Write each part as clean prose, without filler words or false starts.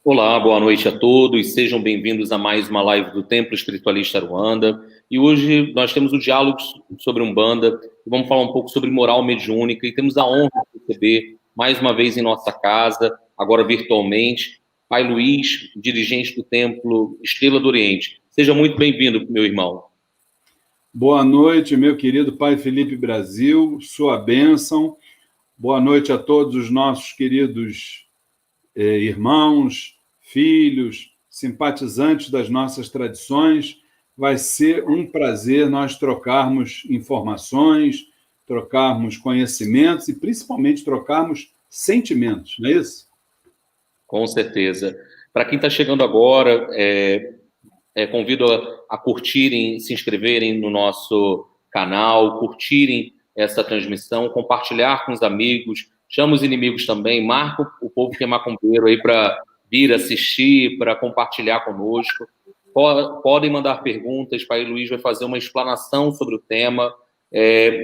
Olá, boa noite a todos, sejam bem-vindos a mais uma live do Templo Espiritualista Aruanda. E hoje nós temos o diálogo sobre Umbanda e vamos falar um pouco sobre moral mediúnica e temos a honra de receber mais uma vez em nossa casa, agora virtualmente, Pai Luiz, dirigente do Templo Estrela do Oriente. Seja muito bem-vindo, meu irmão. Boa noite, meu querido Pai Felipe Brasil, sua bênção. Boa noite a todos os nossos queridos irmãos, filhos, simpatizantes das nossas tradições. Vai ser um prazer nós trocarmos informações, trocarmos conhecimentos e, principalmente, trocarmos sentimentos, não é isso? Com certeza. Para quem está chegando agora, convido a curtirem, se inscreverem no nosso canal, curtirem essa transmissão, compartilhar com os amigos, chama os inimigos também, marca o povo que é macumbeiro aí para vir assistir, para compartilhar conosco. Podem mandar perguntas, Pai Luiz vai fazer uma explanação sobre o tema.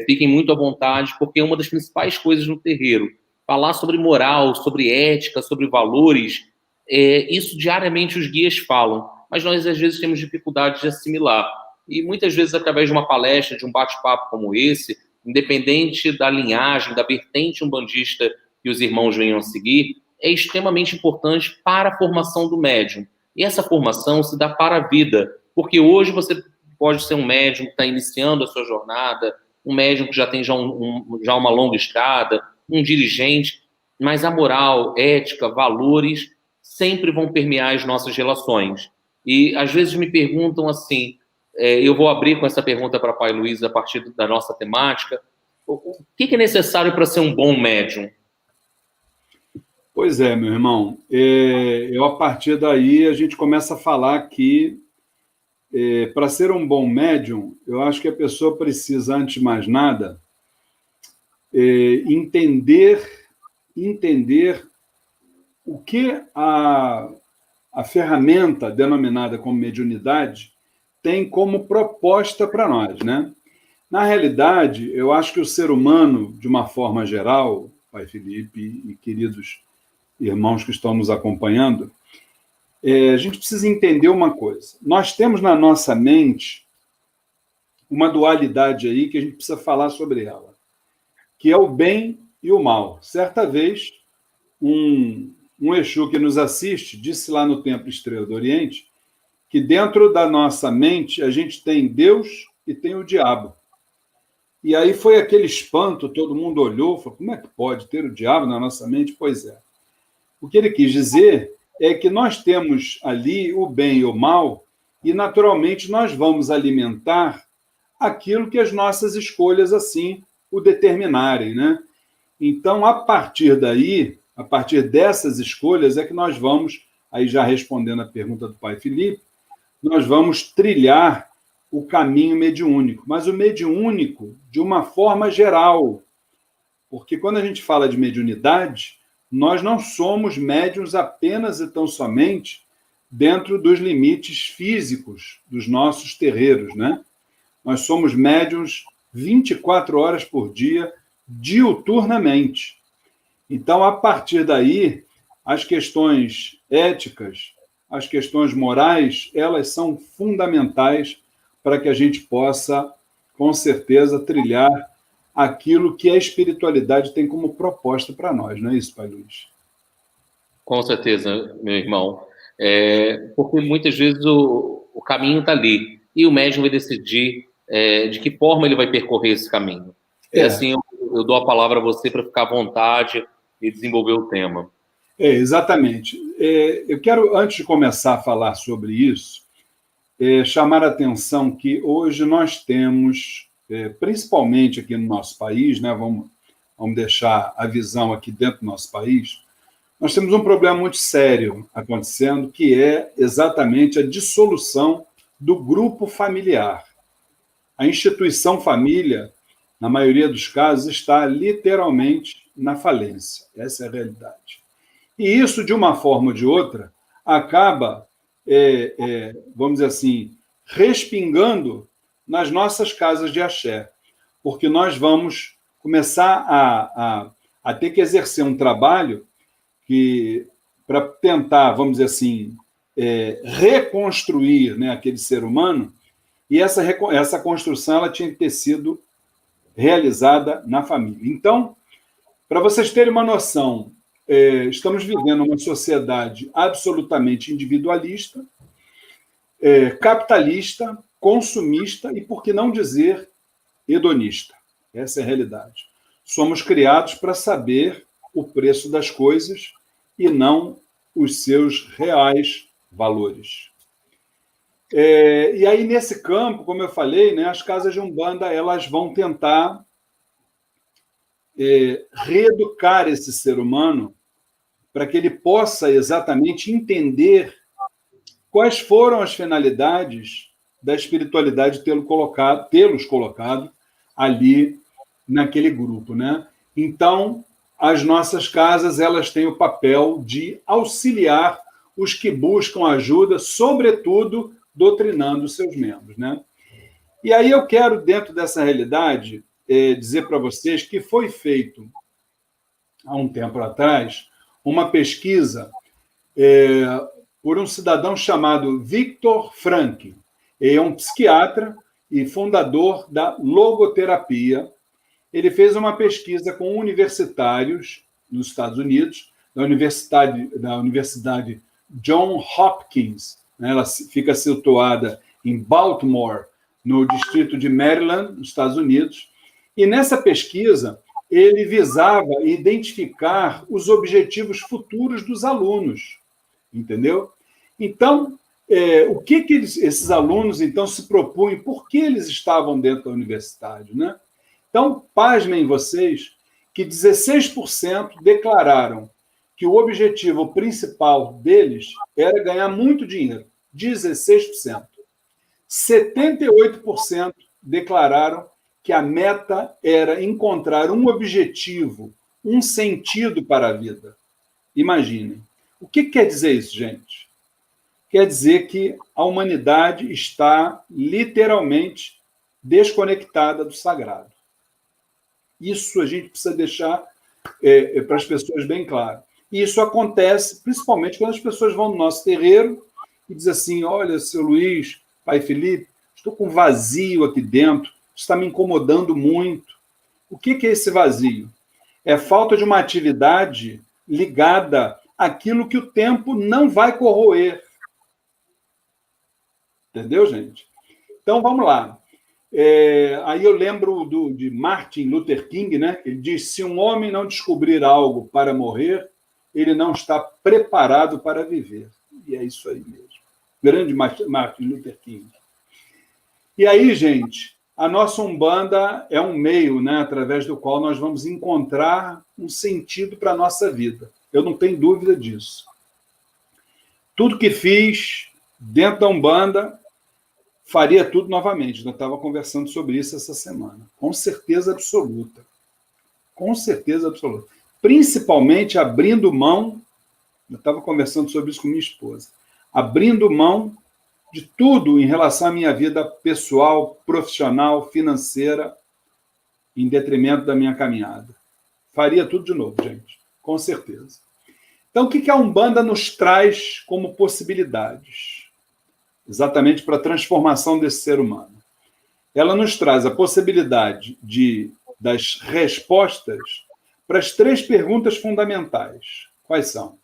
Fiquem muito à vontade, porque é uma das principais coisas no terreiro. Falar sobre moral, sobre ética, sobre valores, isso diariamente os guias falam, mas nós às vezes temos dificuldade de assimilar. E muitas vezes, através de uma palestra, de um bate-papo como esse, independente da linhagem, da vertente umbandista que os irmãos venham a seguir, é extremamente importante para a formação do médium. E essa formação se dá para a vida, porque hoje você pode ser um médium que está iniciando a sua jornada, um médium que já tem já uma longa estrada, um dirigente, mas a moral, ética, valores sempre vão permear as nossas relações. E às vezes me perguntam assim, eu vou abrir com essa pergunta para Pai Luiz a partir da nossa temática, o que é necessário para ser um bom médium? Pois é, meu irmão. A partir daí, a gente começa a falar que, para ser um bom médium, eu acho que a pessoa precisa, antes de mais nada, entender o que a ferramenta denominada como mediunidade tem como proposta para nós, né? Na realidade, eu acho que o ser humano, de uma forma geral, Pai Felipe e queridos irmãos que estão nos acompanhando, a gente precisa entender uma coisa. Nós temos na nossa mente uma dualidade aí que a gente precisa falar sobre ela, que é o bem e o mal. Certa vez, um Exu que nos assiste disse lá no Templo Estrela do Oriente que dentro da nossa mente a gente tem Deus e tem o diabo. E aí foi aquele espanto, todo mundo olhou, falou, como é que pode ter o diabo na nossa mente? Pois é. O que ele quis dizer é que nós temos ali o bem e o mal e, naturalmente, nós vamos alimentar aquilo que as nossas escolhas assim o determinarem, né? Então, a partir daí, a partir dessas escolhas é que nós vamos, aí já respondendo a pergunta do Pai Felipe, nós vamos trilhar o caminho mediúnico, mas o mediúnico de uma forma geral, porque quando a gente fala de mediunidade, nós não somos médiuns apenas e tão somente dentro dos limites físicos dos nossos terreiros, né? Nós somos médiuns 24 horas por dia, diuturnamente. Então, a partir daí, as questões éticas, as questões morais, elas são fundamentais para que a gente possa, com certeza, trilhar aquilo que a espiritualidade tem como proposta para nós, não é isso, Pai Luiz? Com certeza, meu irmão. Porque muitas vezes o caminho está ali e o médium vai decidir de que forma ele vai percorrer esse caminho. Assim, eu dou a palavra a você para ficar à vontade e desenvolver o tema. Exatamente. Eu quero, antes de começar a falar sobre isso, chamar a atenção que hoje nós temos, principalmente aqui no nosso país, né, vamos deixar a visão aqui dentro do nosso país, nós temos um problema muito sério acontecendo, que é exatamente a dissolução do grupo familiar. A instituição família, na maioria dos casos, está literalmente na falência. Essa é a realidade. E isso, de uma forma ou de outra, acaba, vamos dizer assim, respingando nas nossas casas de axé, porque nós vamos começar a ter que exercer um trabalho que para tentar, vamos dizer assim, reconstruir, né, aquele ser humano, e essa construção ela tinha que ter sido realizada na família. Então, para vocês terem uma noção, estamos vivendo uma sociedade absolutamente individualista, capitalista, consumista e, por que não dizer, hedonista. Essa é a realidade. Somos criados para saber o preço das coisas e não os seus reais valores. E aí, nesse campo, como eu falei, né, as casas de Umbanda elas vão tentar reeducar esse ser humano para que ele possa exatamente entender quais foram as finalidades da espiritualidade tê-los colocado ali naquele grupo, né? Então, as nossas casas elas têm o papel de auxiliar os que buscam ajuda, sobretudo doutrinando seus membros, né? E aí eu quero, dentro dessa realidade, dizer para vocês que foi feito, há um tempo atrás, uma pesquisa por um cidadão chamado Viktor Frankl. Ele é um psiquiatra e fundador da logoterapia. Ele fez uma pesquisa com universitários nos Estados Unidos, da Universidade Johns Hopkins, né? Ela fica situada em Baltimore, no distrito de Maryland, nos Estados Unidos. E nessa pesquisa, ele visava identificar os objetivos futuros dos alunos, entendeu? Então, o que esses alunos então se propunham, por que eles estavam dentro da universidade, né? Então, pasmem vocês que 16% declararam que o objetivo principal deles era ganhar muito dinheiro. 16%. 78% declararam que a meta era encontrar um objetivo, um sentido para a vida. Imaginem. O que quer dizer isso, gente? Quer dizer que a humanidade está literalmente desconectada do sagrado. Isso a gente precisa deixar para as pessoas bem claro. E isso acontece principalmente quando as pessoas vão no nosso terreiro e dizem assim: olha, seu Luiz, pai Felipe, estou com vazio aqui dentro, está me incomodando muito. O que é esse vazio? É falta de uma atividade ligada àquilo que o tempo não vai corroer. Entendeu, gente? Então, vamos lá. Aí eu lembro de Martin Luther King, né? Ele diz: se um homem não descobrir algo para morrer, ele não está preparado para viver. E é isso aí mesmo. Grande Martin Luther King. E aí, gente, a nossa Umbanda é um meio, né, através do qual nós vamos encontrar um sentido para a nossa vida. Eu não tenho dúvida disso. Tudo que fiz dentro da Umbanda, faria tudo novamente. Eu estava conversando sobre isso essa semana. Com certeza absoluta. Com certeza absoluta. Principalmente abrindo mão, eu estava conversando sobre isso com minha esposa, abrindo mão de tudo em relação à minha vida pessoal, profissional, financeira, em detrimento da minha caminhada. Faria tudo de novo, gente. Com certeza. Então, o que a Umbanda nos traz como possibilidades? Exatamente para a transformação desse ser humano. Ela nos traz a possibilidade das respostas para as 3 perguntas fundamentais. Quais são?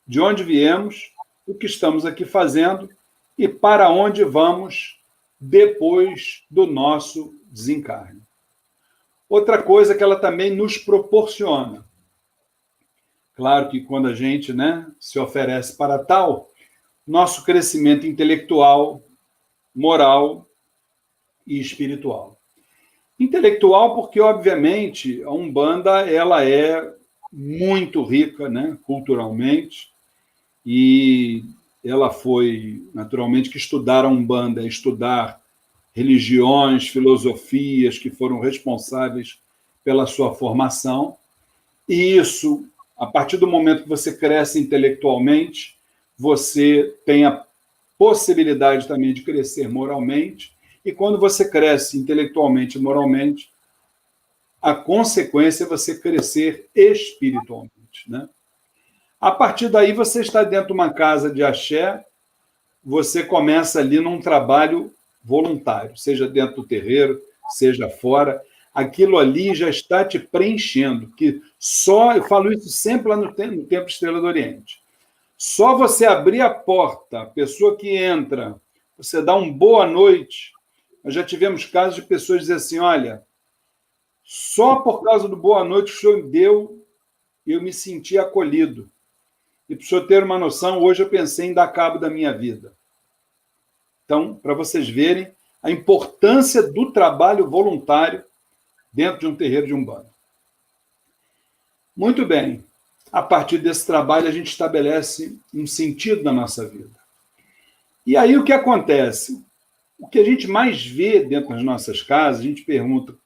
De onde viemos, o que estamos aqui fazendo e para onde vamos depois do nosso desencarne. Outra coisa que ela também nos proporciona. Claro que quando a gente, né, se oferece para tal, nosso crescimento intelectual, moral e espiritual. Intelectual porque, obviamente, a Umbanda ela é muito rica, né, culturalmente, e ela foi, naturalmente, que estudar a Umbanda é estudar religiões, filosofias que foram responsáveis pela sua formação, e isso, a partir do momento que você cresce intelectualmente, você tem a possibilidade também de crescer moralmente, e quando você cresce intelectualmente e moralmente, a consequência é você crescer espiritualmente, né? A partir daí, você está dentro de uma casa de axé, você começa ali num trabalho voluntário, seja dentro do terreiro, seja fora. Aquilo ali já está te preenchendo, que só, eu falo isso sempre lá no Templo Estrela do Oriente, só você abrir a porta, a pessoa que entra, você dá um boa noite. Nós já tivemos casos de pessoas dizer assim, olha, só por causa do boa noite que o senhor deu, eu me senti acolhido. E para o senhor ter uma noção, hoje eu pensei em dar cabo da minha vida. Então, para vocês verem a importância do trabalho voluntário dentro de um terreiro de Umbanda. Muito bem. A partir desse trabalho, a gente estabelece um sentido na nossa vida. E aí o que acontece? O que a gente mais vê dentro das nossas casas, a gente pergunta, a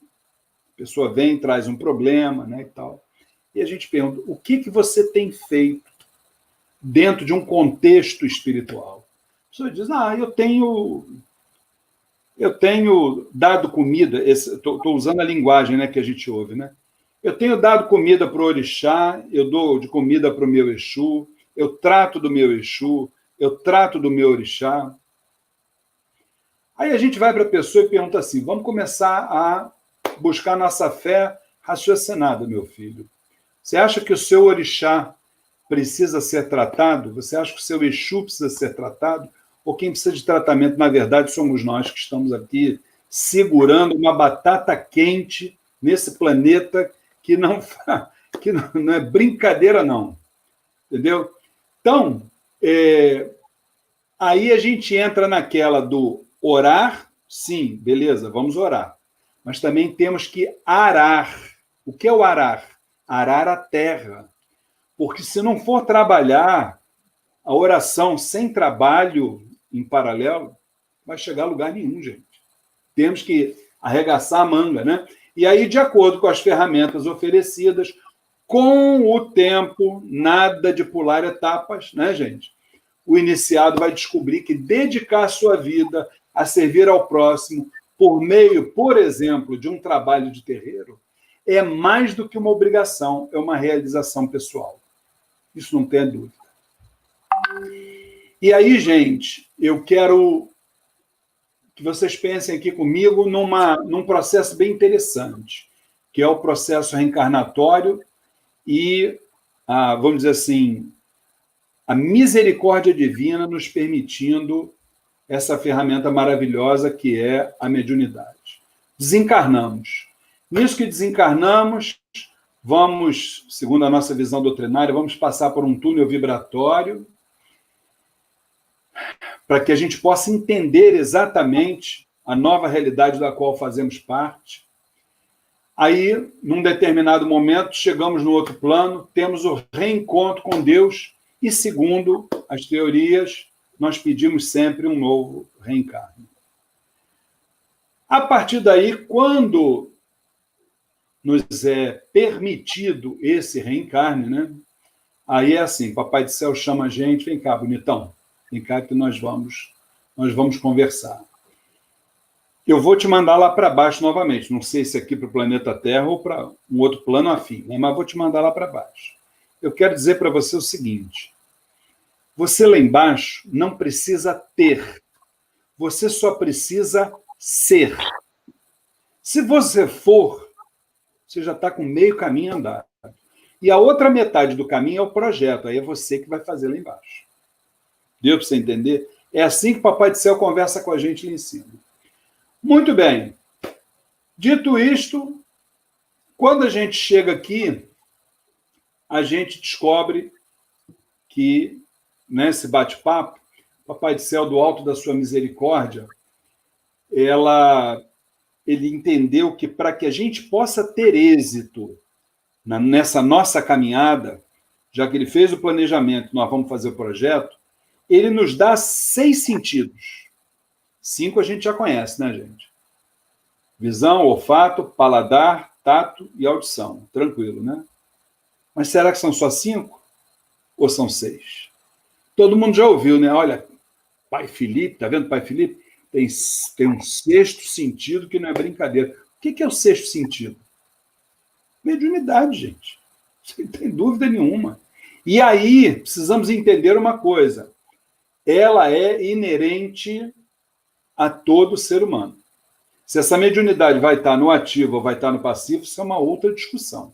pessoa vem, traz um problema, né, e tal, e a gente pergunta, o que você tem feito dentro de um contexto espiritual? A pessoa diz, eu tenho dado comida, estou usando a linguagem, né, que a gente ouve, né? Eu tenho dado comida para o orixá, eu dou de comida para o meu Exu, eu trato do meu Exu, eu trato do meu orixá. Aí a gente vai para a pessoa e pergunta assim, vamos começar a buscar nossa fé raciocinada, meu filho. Você acha que o seu orixá precisa ser tratado? Você acha que o seu Exu precisa ser tratado? Ou quem precisa de tratamento, na verdade, somos nós que estamos aqui segurando uma batata quente nesse planeta que não é brincadeira, não. Entendeu? Então, aí a gente entra naquela do orar, sim, beleza, vamos orar. Mas também temos que arar. O que é o arar? Arar a terra. Porque se não for trabalhar a oração sem trabalho em paralelo, vai chegar a lugar nenhum, gente. Temos que arregaçar a manga, né? E aí, de acordo com as ferramentas oferecidas, com o tempo, nada de pular etapas, né, gente? O iniciado vai descobrir que dedicar a sua vida a servir ao próximo por meio, por exemplo, de um trabalho de terreiro, é mais do que uma obrigação, é uma realização pessoal. Isso não tem dúvida. E aí, gente, eu quero que vocês pensem aqui comigo num processo bem interessante, que é o processo reencarnatório e, vamos dizer assim, a misericórdia divina nos permitindo essa ferramenta maravilhosa que é a mediunidade. Desencarnamos. Nisso que desencarnamos, vamos, segundo a nossa visão doutrinária, vamos passar por um túnel vibratório para que a gente possa entender exatamente a nova realidade da qual fazemos parte. Aí, num determinado momento, chegamos no outro plano, temos o reencontro com Deus e, segundo as teorias, nós pedimos sempre um novo reencarne. A partir daí, quando nos é permitido esse reencarne, né? Aí é assim, Papai do Céu chama a gente, vem cá, bonitão, vem cá que nós vamos conversar. Eu vou te mandar lá para baixo novamente, não sei se aqui para o planeta Terra ou para um outro plano afim, né? Mas vou te mandar lá para baixo. Eu quero dizer para você o seguinte, você lá embaixo não precisa ter, você só precisa ser. Se você for, você já está com meio caminho andado. E a outra metade do caminho é o projeto, aí é você que vai fazer lá embaixo. Deu para você entender? É assim que o Papai do Céu conversa com a gente lá em cima. Muito bem. Dito isto, quando a gente chega aqui, a gente descobre que, nesse bate-papo, o Papai do Céu, do alto da sua misericórdia, ele entendeu que para que a gente possa ter êxito nessa nossa caminhada, já que ele fez o planejamento, nós vamos fazer o projeto, ele nos dá 6 sentidos. 5 a gente já conhece, né, gente? Visão, olfato, paladar, tato e audição. Tranquilo, né? Mas será que são só 5? Ou são 6? Todo mundo já ouviu, né? Olha, Pai Felipe, tá vendo Pai Felipe? Tem um 6º sentido que não é brincadeira. O que é o 6º sentido? Mediunidade, gente. Sem tem dúvida nenhuma. E aí, precisamos entender uma coisa. Ela é inerente a todo ser humano. Se essa mediunidade vai estar no ativo ou vai estar no passivo, isso é uma outra discussão.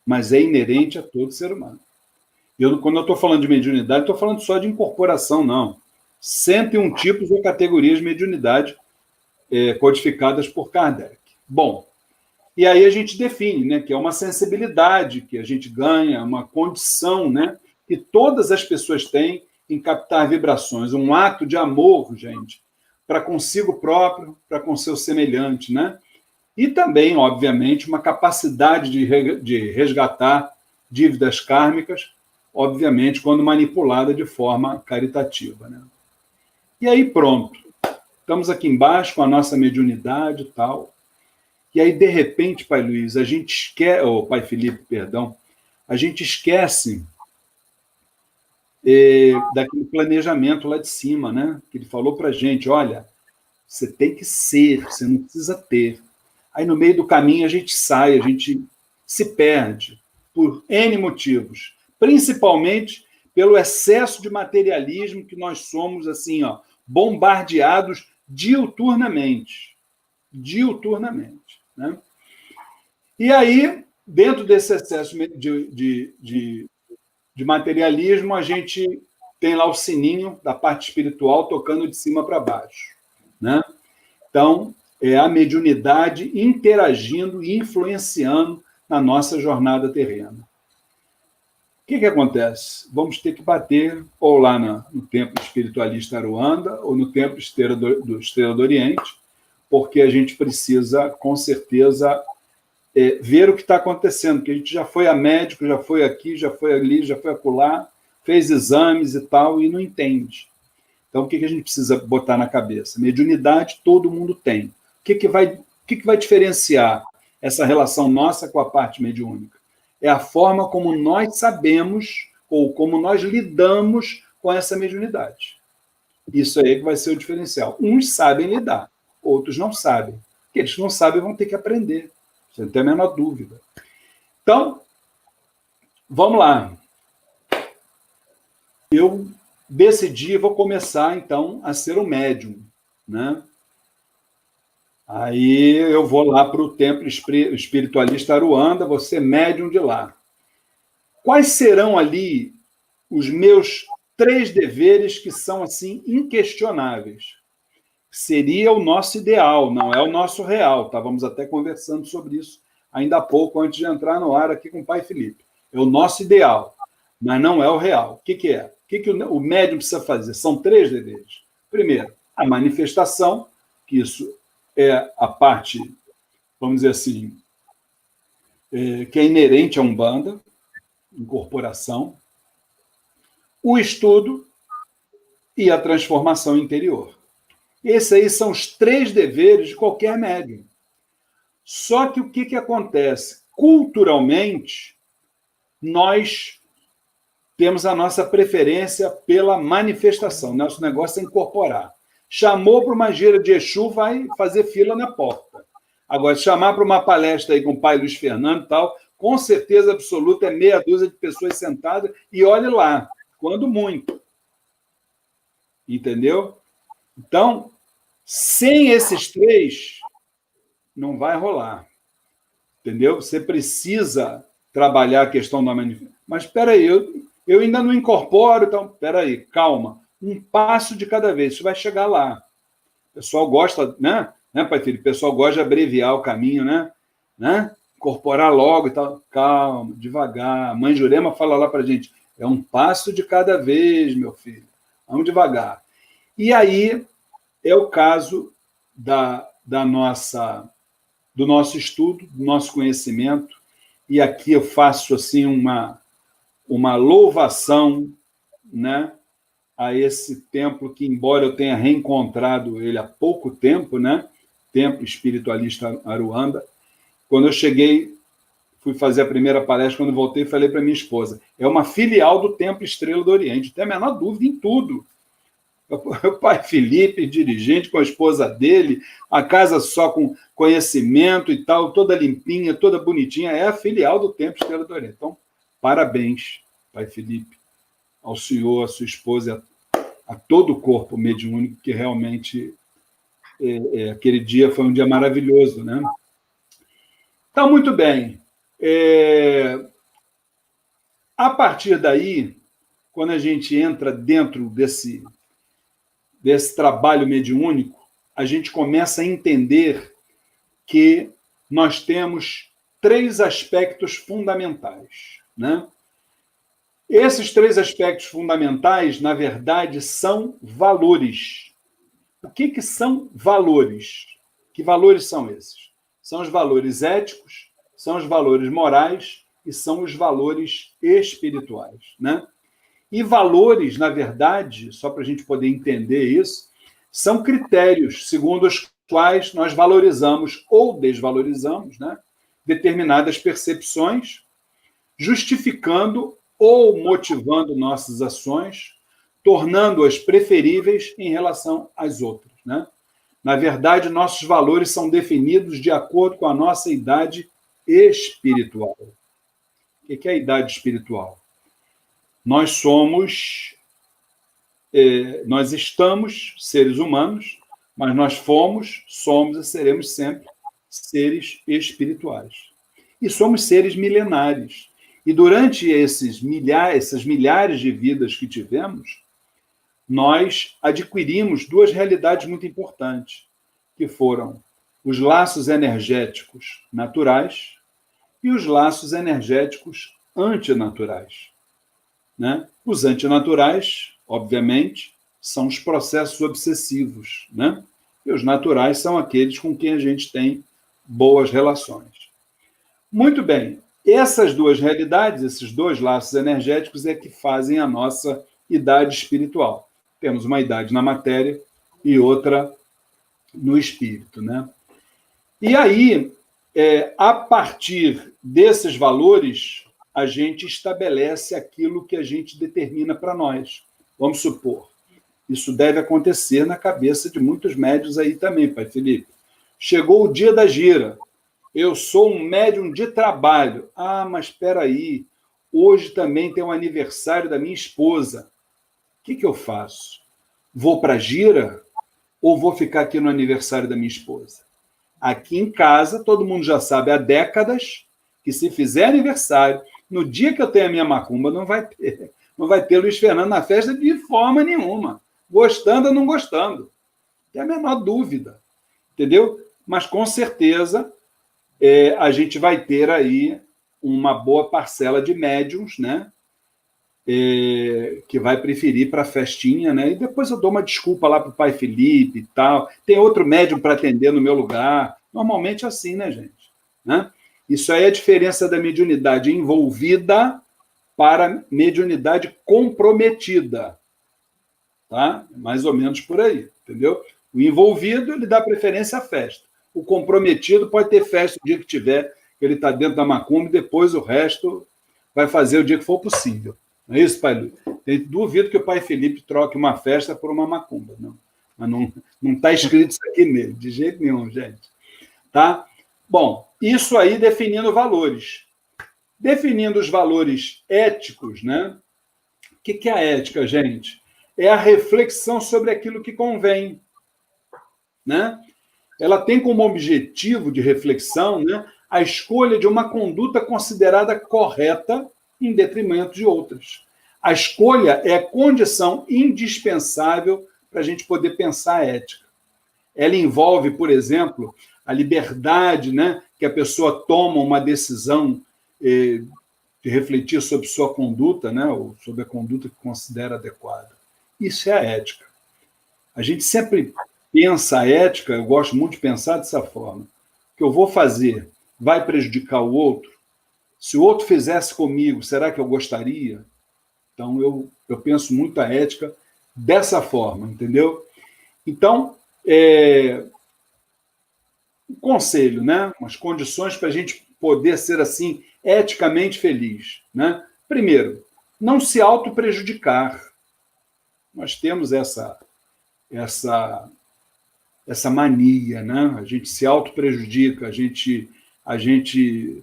Mas é inerente a todo ser humano. Quando eu estou falando de mediunidade, estou falando só de incorporação, não. 101 tipos ou categorias de mediunidade codificadas por Kardec. Bom, e aí a gente define, né, que é uma sensibilidade que a gente ganha, uma condição, né, que todas as pessoas têm em captar vibrações, um ato de amor, gente, para consigo próprio, para com seu semelhante, né? E também, obviamente, uma capacidade de resgatar dívidas kármicas, obviamente, quando manipulada de forma caritativa, né? E aí, pronto. Estamos aqui embaixo com a nossa mediunidade e tal. E aí, de repente, Pai Luiz, a gente esquece... Pai Felipe, perdão. A gente esquece daquele planejamento lá de cima, né? Que ele falou para a gente, olha, você tem que ser, você não precisa ter. Aí, no meio do caminho, a gente sai, a gente se perde por N motivos, principalmente pelo excesso de materialismo que nós somos, assim, ó, bombardeados diuturnamente. Diuturnamente, né? E aí, dentro desse excesso de materialismo, a gente tem lá o sininho da parte espiritual tocando de cima para baixo, né? Então, é a mediunidade interagindo e influenciando na nossa jornada terrena. O que acontece? Vamos ter que bater ou lá no Templo Espiritualista Aruanda ou no Templo Estrela do Oriente, porque a gente precisa, com certeza, ver o que está acontecendo, porque a gente já foi a médico, já foi aqui, já foi ali, já foi acolá, fez exames e tal, e não entende. Então, o que a gente precisa botar na cabeça? Mediunidade todo mundo tem. O que vai diferenciar essa relação nossa com a parte mediúnica? É a forma como nós sabemos ou como nós lidamos com essa mediunidade. Isso aí que vai ser o diferencial. Uns sabem lidar, outros não sabem. Aqueles que não sabem vão ter que aprender, sem ter a menor dúvida. Então, vamos lá. Eu decidi, vou começar, então, a ser um médium, né? Aí eu vou lá para o Templo Espiritualista Aruanda, vou ser médium de lá. Quais serão ali os meus 3 deveres que são, assim, inquestionáveis? Seria o nosso ideal, não é o nosso real. Estávamos até conversando sobre isso ainda há pouco, antes de entrar no ar aqui com o Pai Felipe. É o nosso ideal, mas não é o real. O que é? O que o médium precisa fazer? São 3 deveres. Primeiro, a manifestação, que isso é a parte, vamos dizer assim, que é inerente a Umbanda, incorporação, o estudo e a transformação interior. Esses aí são os 3 deveres de qualquer médium. Só que o que acontece? Culturalmente, nós temos a nossa preferência pela manifestação. Nosso negócio é incorporar. Chamou para uma gira de Exu, vai fazer fila na porta. Agora, chamar para uma palestra aí com o pai Luiz Fernando e tal, com certeza absoluta, é meia dúzia de pessoas sentadas, e olhe lá, quando muito. Entendeu? Então, sem esses 3, não vai rolar. Entendeu? Você precisa trabalhar a questão da manifestação. Mas, espera aí, eu ainda não incorporo, então, espera aí, calma. Um passo de cada vez, isso vai chegar lá. O pessoal gosta, né, Pai Filho? O pessoal gosta de abreviar o caminho, né? Incorporar logo e tal. Calma, devagar. A mãe Jurema fala lá para a gente, é um passo de cada vez, meu filho. Vamos devagar. E aí é o caso do nosso estudo, do nosso conhecimento, e aqui eu faço assim uma louvação, né, a esse templo que, embora eu tenha reencontrado ele há pouco tempo, né, Templo Espiritualista Aruanda, quando eu cheguei, fui fazer a primeira palestra, quando voltei, falei para minha esposa, é uma filial do Templo Estrela do Oriente, não tem a menor dúvida em tudo. O pai Felipe, dirigente, com a esposa dele, a casa só com conhecimento e tal, toda limpinha, toda bonitinha, é a filial do Templo Estrela do Oriente. Então, parabéns, Pai Felipe, ao senhor, à sua esposa, a todo o corpo mediúnico, que realmente aquele dia foi um dia maravilhoso, né? Então, muito bem. A partir daí, quando a gente entra dentro desse trabalho mediúnico, a gente começa a entender que nós temos 3 aspectos fundamentais, né? Esses 3 aspectos fundamentais, na verdade, são valores. O que são valores? Que valores são esses? São os valores éticos, são os valores morais e são os valores espirituais, né? E valores, na verdade, só para a gente poder entender isso, são critérios segundo os quais nós valorizamos ou desvalorizamos, né, determinadas percepções, justificando ou motivando nossas ações, tornando-as preferíveis em relação às outras, né? Na verdade, nossos valores são definidos de acordo com a nossa idade espiritual. O que é a idade espiritual? Nós estamos seres humanos, mas nós somos e seremos sempre seres espirituais. E somos seres milenares. E durante essas milhares de vidas que tivemos, nós adquirimos 2 realidades muito importantes, que foram os laços energéticos naturais e os laços energéticos antinaturais, né? Os antinaturais, obviamente, são os processos obsessivos, né? E os naturais são aqueles com quem a gente tem boas relações. Muito bem, essas 2 realidades, esses 2 laços energéticos é que fazem a nossa idade espiritual. Temos uma idade na matéria e outra no espírito, né? E aí, a partir desses valores, a gente estabelece aquilo que a gente determina para nós. Vamos supor, isso deve acontecer na cabeça de muitos médiuns aí também, Pai Felipe. Chegou o dia da gira. Eu sou um médium de trabalho. Ah, mas espera aí. Hoje também tem um aniversário da minha esposa. O que eu faço? Vou para a gira ou vou ficar aqui no aniversário da minha esposa? Aqui em casa, todo mundo já sabe há décadas que se fizer aniversário, no dia que eu tenho a minha macumba, não vai ter Luiz Fernando na festa de forma nenhuma. Gostando ou não gostando. Não tem a menor dúvida. Entendeu? Mas, com certeza, a gente vai ter aí uma boa parcela de médiums, né? Que vai preferir para a festinha, né? E depois eu dou uma desculpa lá para o Pai Felipe e tal. Tem outro médium para atender no meu lugar. Normalmente é assim, né, gente? Né? Isso aí é a diferença da mediunidade envolvida para mediunidade comprometida. Tá? Mais ou menos por aí, entendeu? O envolvido, ele dá preferência à festa. O comprometido pode ter festa o dia que tiver, ele está dentro da macumba, e depois o resto vai fazer o dia que for possível. Não é isso, Pai Luiz? Duvido que o Pai Felipe troque uma festa por uma macumba. Não. Mas não está escrito isso aqui nele, de jeito nenhum, gente. Tá? Bom, isso aí definindo valores. Definindo os valores éticos, né? O que é a ética, gente? É a reflexão sobre aquilo que convém, né? Ela tem como objetivo de reflexão, né, a escolha de uma conduta considerada correta em detrimento de outras. A escolha é a condição indispensável para a gente poder pensar a ética. Ela envolve, por exemplo, a liberdade, né, que a pessoa toma uma decisão de refletir sobre sua conduta, né, ou sobre a conduta que considera adequada. Isso é a ética. A gente sempre pensa a ética, eu gosto muito de pensar dessa forma. O que eu vou fazer vai prejudicar o outro? Se o outro fizesse comigo, será que eu gostaria? Então, eu penso muito a ética dessa forma, entendeu? Então, um conselho, né? Umas condições para a gente poder ser, assim, eticamente feliz, né? Primeiro, não se auto-prejudicar. Nós temos essa mania, né? A gente se auto-prejudica, a gente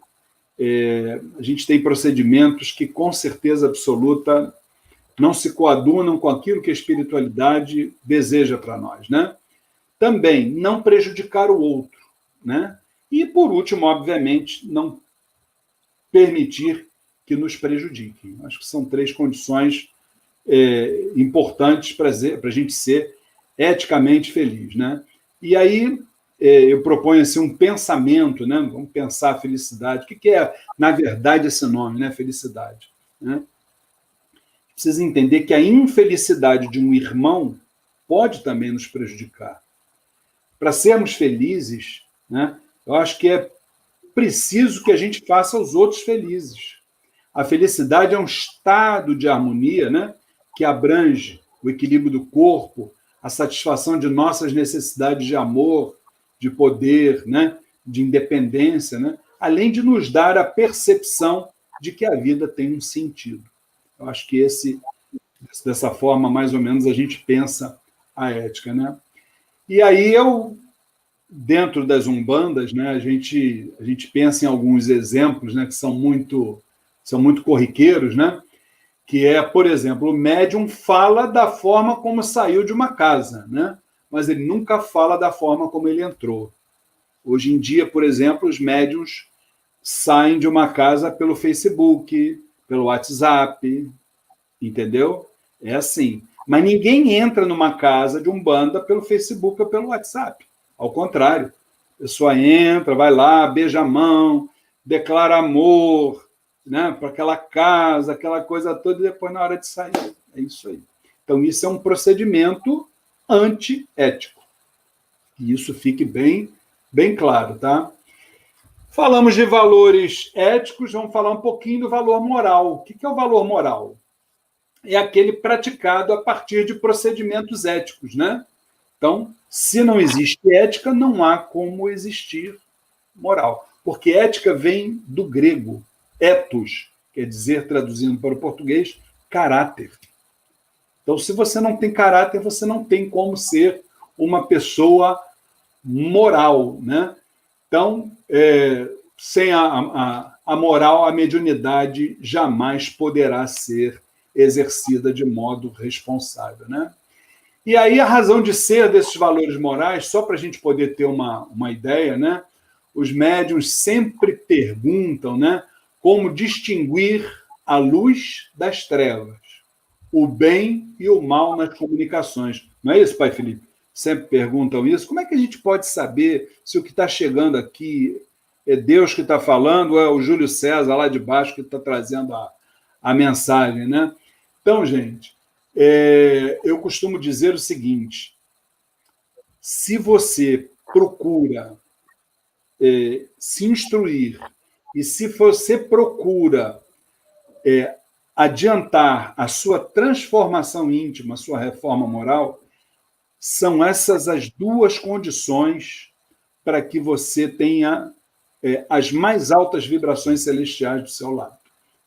A gente tem procedimentos que, com certeza absoluta, não se coadunam com aquilo que a espiritualidade deseja para nós, né? Também, não prejudicar o outro, né? E, por último, obviamente, não permitir que nos prejudiquem. Acho que são 3 condições importantes para a gente ser eticamente feliz, né? E aí eu proponho assim, um pensamento, né? Vamos pensar a felicidade. O que é, na verdade, esse nome, né? Felicidade, né? Precisa entender que a infelicidade de um irmão pode também nos prejudicar. Para sermos felizes, né? Eu acho que é preciso que a gente faça os outros felizes. A felicidade é um estado de harmonia, né? Que abrange o equilíbrio do corpo, a satisfação de nossas necessidades de amor, de poder, né? De independência, né? Além de nos dar a percepção de que a vida tem um sentido. Eu acho que dessa forma, mais ou menos, a gente pensa a ética, né? E aí dentro das umbandas, né, a gente pensa em alguns exemplos, né, que são muito corriqueiros, né? Que é, por exemplo, o médium fala da forma como saiu de uma casa, né? Mas ele nunca fala da forma como ele entrou. Hoje em dia, por exemplo, os médiums saem de uma casa pelo Facebook, pelo WhatsApp, entendeu? É assim. Mas ninguém entra numa casa de umbanda pelo Facebook ou pelo WhatsApp. Ao contrário. A pessoa entra, vai lá, beija a mão, declara amor, né, para aquela casa, aquela coisa toda, e depois, na hora de sair, é isso aí. Então, isso é um procedimento antiético. E isso fique bem, bem claro, tá? Falamos de valores éticos, vamos falar um pouquinho do valor moral. O que é o valor moral? É aquele praticado a partir de procedimentos éticos, né? Então, se não existe ética, não há como existir moral. Porque ética vem do grego, ethos, quer dizer, traduzindo para o português, caráter. Então, se você não tem caráter, você não tem como ser uma pessoa moral, né? Então, sem a moral, a mediunidade jamais poderá ser exercida de modo responsável, né? E aí a razão de ser desses valores morais, só para a gente poder ter uma ideia, né? Os médiuns sempre perguntam, né, como distinguir a luz das trevas, o bem e o mal nas comunicações. Não é isso, Pai Felipe? Sempre perguntam isso. Como é que a gente pode saber se o que está chegando aqui é Deus que está falando ou é o Júlio César lá de baixo que está trazendo a mensagem, né? Então, gente, eu costumo dizer o seguinte: se você procura se instruir e se você procura adiantar a sua transformação íntima, a sua reforma moral, são essas as 2 condições para que você tenha as mais altas vibrações celestiais do seu lado,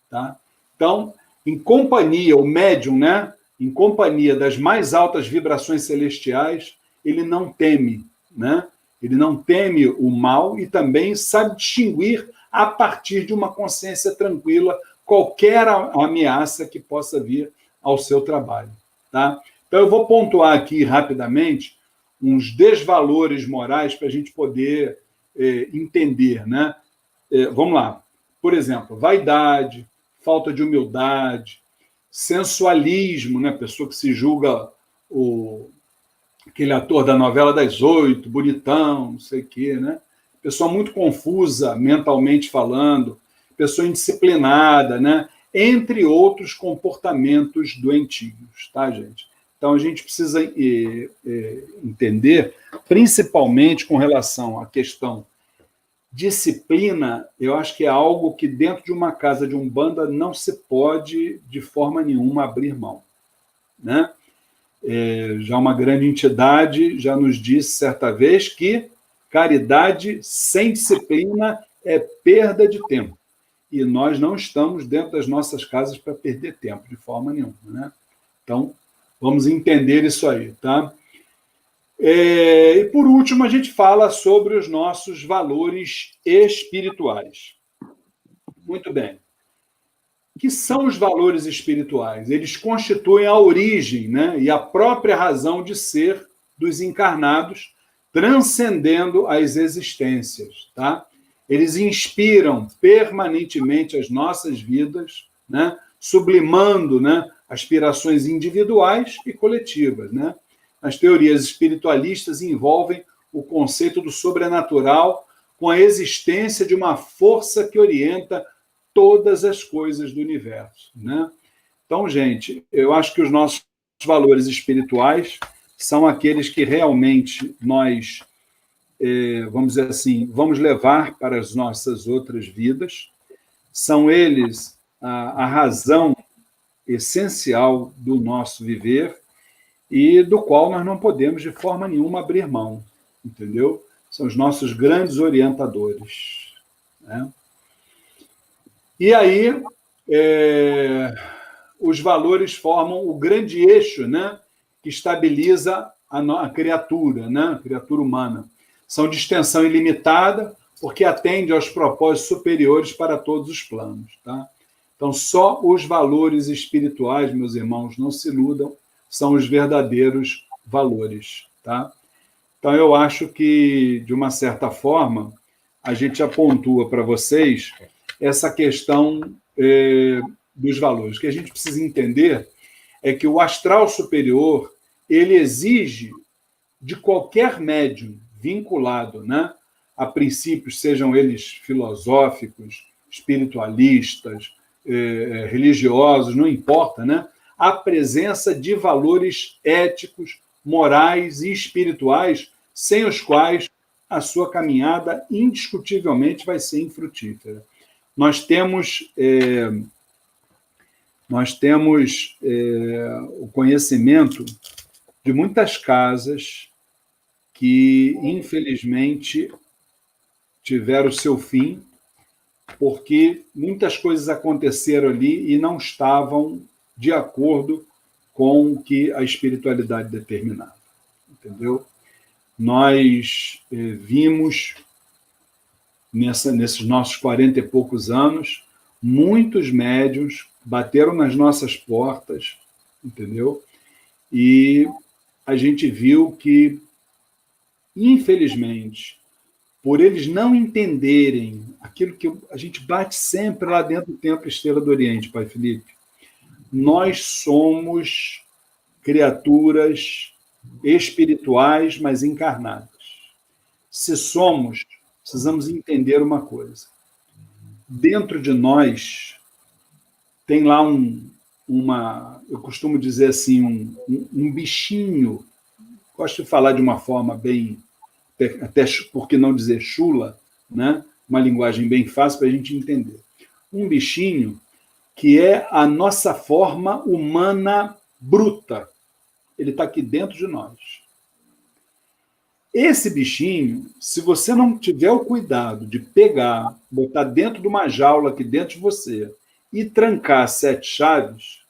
tá? Então, em companhia, o médium, né? Em companhia das mais altas vibrações celestiais, ele não teme, né? Ele não teme o mal e também sabe distinguir, a partir de uma consciência tranquila, qualquer ameaça que possa vir ao seu trabalho, tá? Então, eu vou pontuar aqui rapidamente uns desvalores morais para a gente poder entender, né? Vamos lá. Por exemplo, vaidade, falta de humildade, sensualismo, né? Pessoa que se julga aquele ator da novela das 8, bonitão, não sei o quê, né? Pessoa muito confusa, mentalmente falando, pessoa indisciplinada, né? Entre outros comportamentos doentios, tá, gente? Então, a gente precisa entender, principalmente com relação à questão disciplina, eu acho que é algo que dentro de uma casa de umbanda não se pode, de forma nenhuma, abrir mão, né? Já uma grande entidade já nos disse certa vez que caridade sem disciplina é perda de tempo. E nós não estamos dentro das nossas casas para perder tempo, de forma nenhuma, né? Então, vamos entender isso aí, tá? E, por último, a gente fala sobre os nossos valores espirituais. Muito bem. O que são os valores espirituais? Eles constituem a origem, né, e a própria razão de ser dos encarnados, transcendendo as existências. Tá? Eles inspiram permanentemente as nossas vidas, né, sublimando, né, aspirações individuais e coletivas. Né? As teorias espiritualistas envolvem o conceito do sobrenatural com a existência de uma força que orienta todas as coisas do universo. Né? Então, gente, eu acho que os nossos valores espirituais são aqueles que realmente nós, vamos dizer assim, vamos levar para as nossas outras vidas. São eles a razão essencial do nosso viver e do qual nós não podemos, de forma nenhuma, abrir mão, entendeu? São os nossos grandes orientadores. Né? E aí, os valores formam o grande eixo, né, que estabiliza a criatura, né, a criatura humana. São de extensão ilimitada, porque atende aos propósitos superiores para todos os planos. Tá? Então, só os valores espirituais, meus irmãos, não se iludam, são os verdadeiros valores. Tá? Então, eu acho que, de uma certa forma, a gente apontua para vocês essa questão dos valores. O que a gente precisa entender é que o astral superior ele exige de qualquer médium vinculado, né, a princípios, sejam eles filosóficos, espiritualistas, religiosos, não importa, né, a presença de valores éticos, morais e espirituais, sem os quais a sua caminhada indiscutivelmente vai ser infrutífera. Nós temos o conhecimento de muitas casas que, infelizmente, tiveram o seu fim porque muitas coisas aconteceram ali e não estavam de acordo com o que a espiritualidade determinava. Entendeu? Nós vimos, nesses nossos 40 e poucos anos, muitos médiuns bateram nas nossas portas, entendeu? E a gente viu que, infelizmente, por eles não entenderem aquilo que a gente bate sempre lá dentro do Templo Estrela do Oriente, Pai Felipe, nós somos criaturas espirituais, mas encarnadas. Se somos, precisamos entender uma coisa. Dentro de nós tem lá eu costumo dizer assim, um bichinho, gosto de falar de uma forma bem, até por que não dizer chula, né? Uma linguagem bem fácil para a gente entender. Um bichinho que é a nossa forma humana bruta. Ele está aqui dentro de nós. Esse bichinho, se você não tiver o cuidado de pegar, botar dentro de uma jaula aqui dentro de você e trancar 7 chaves,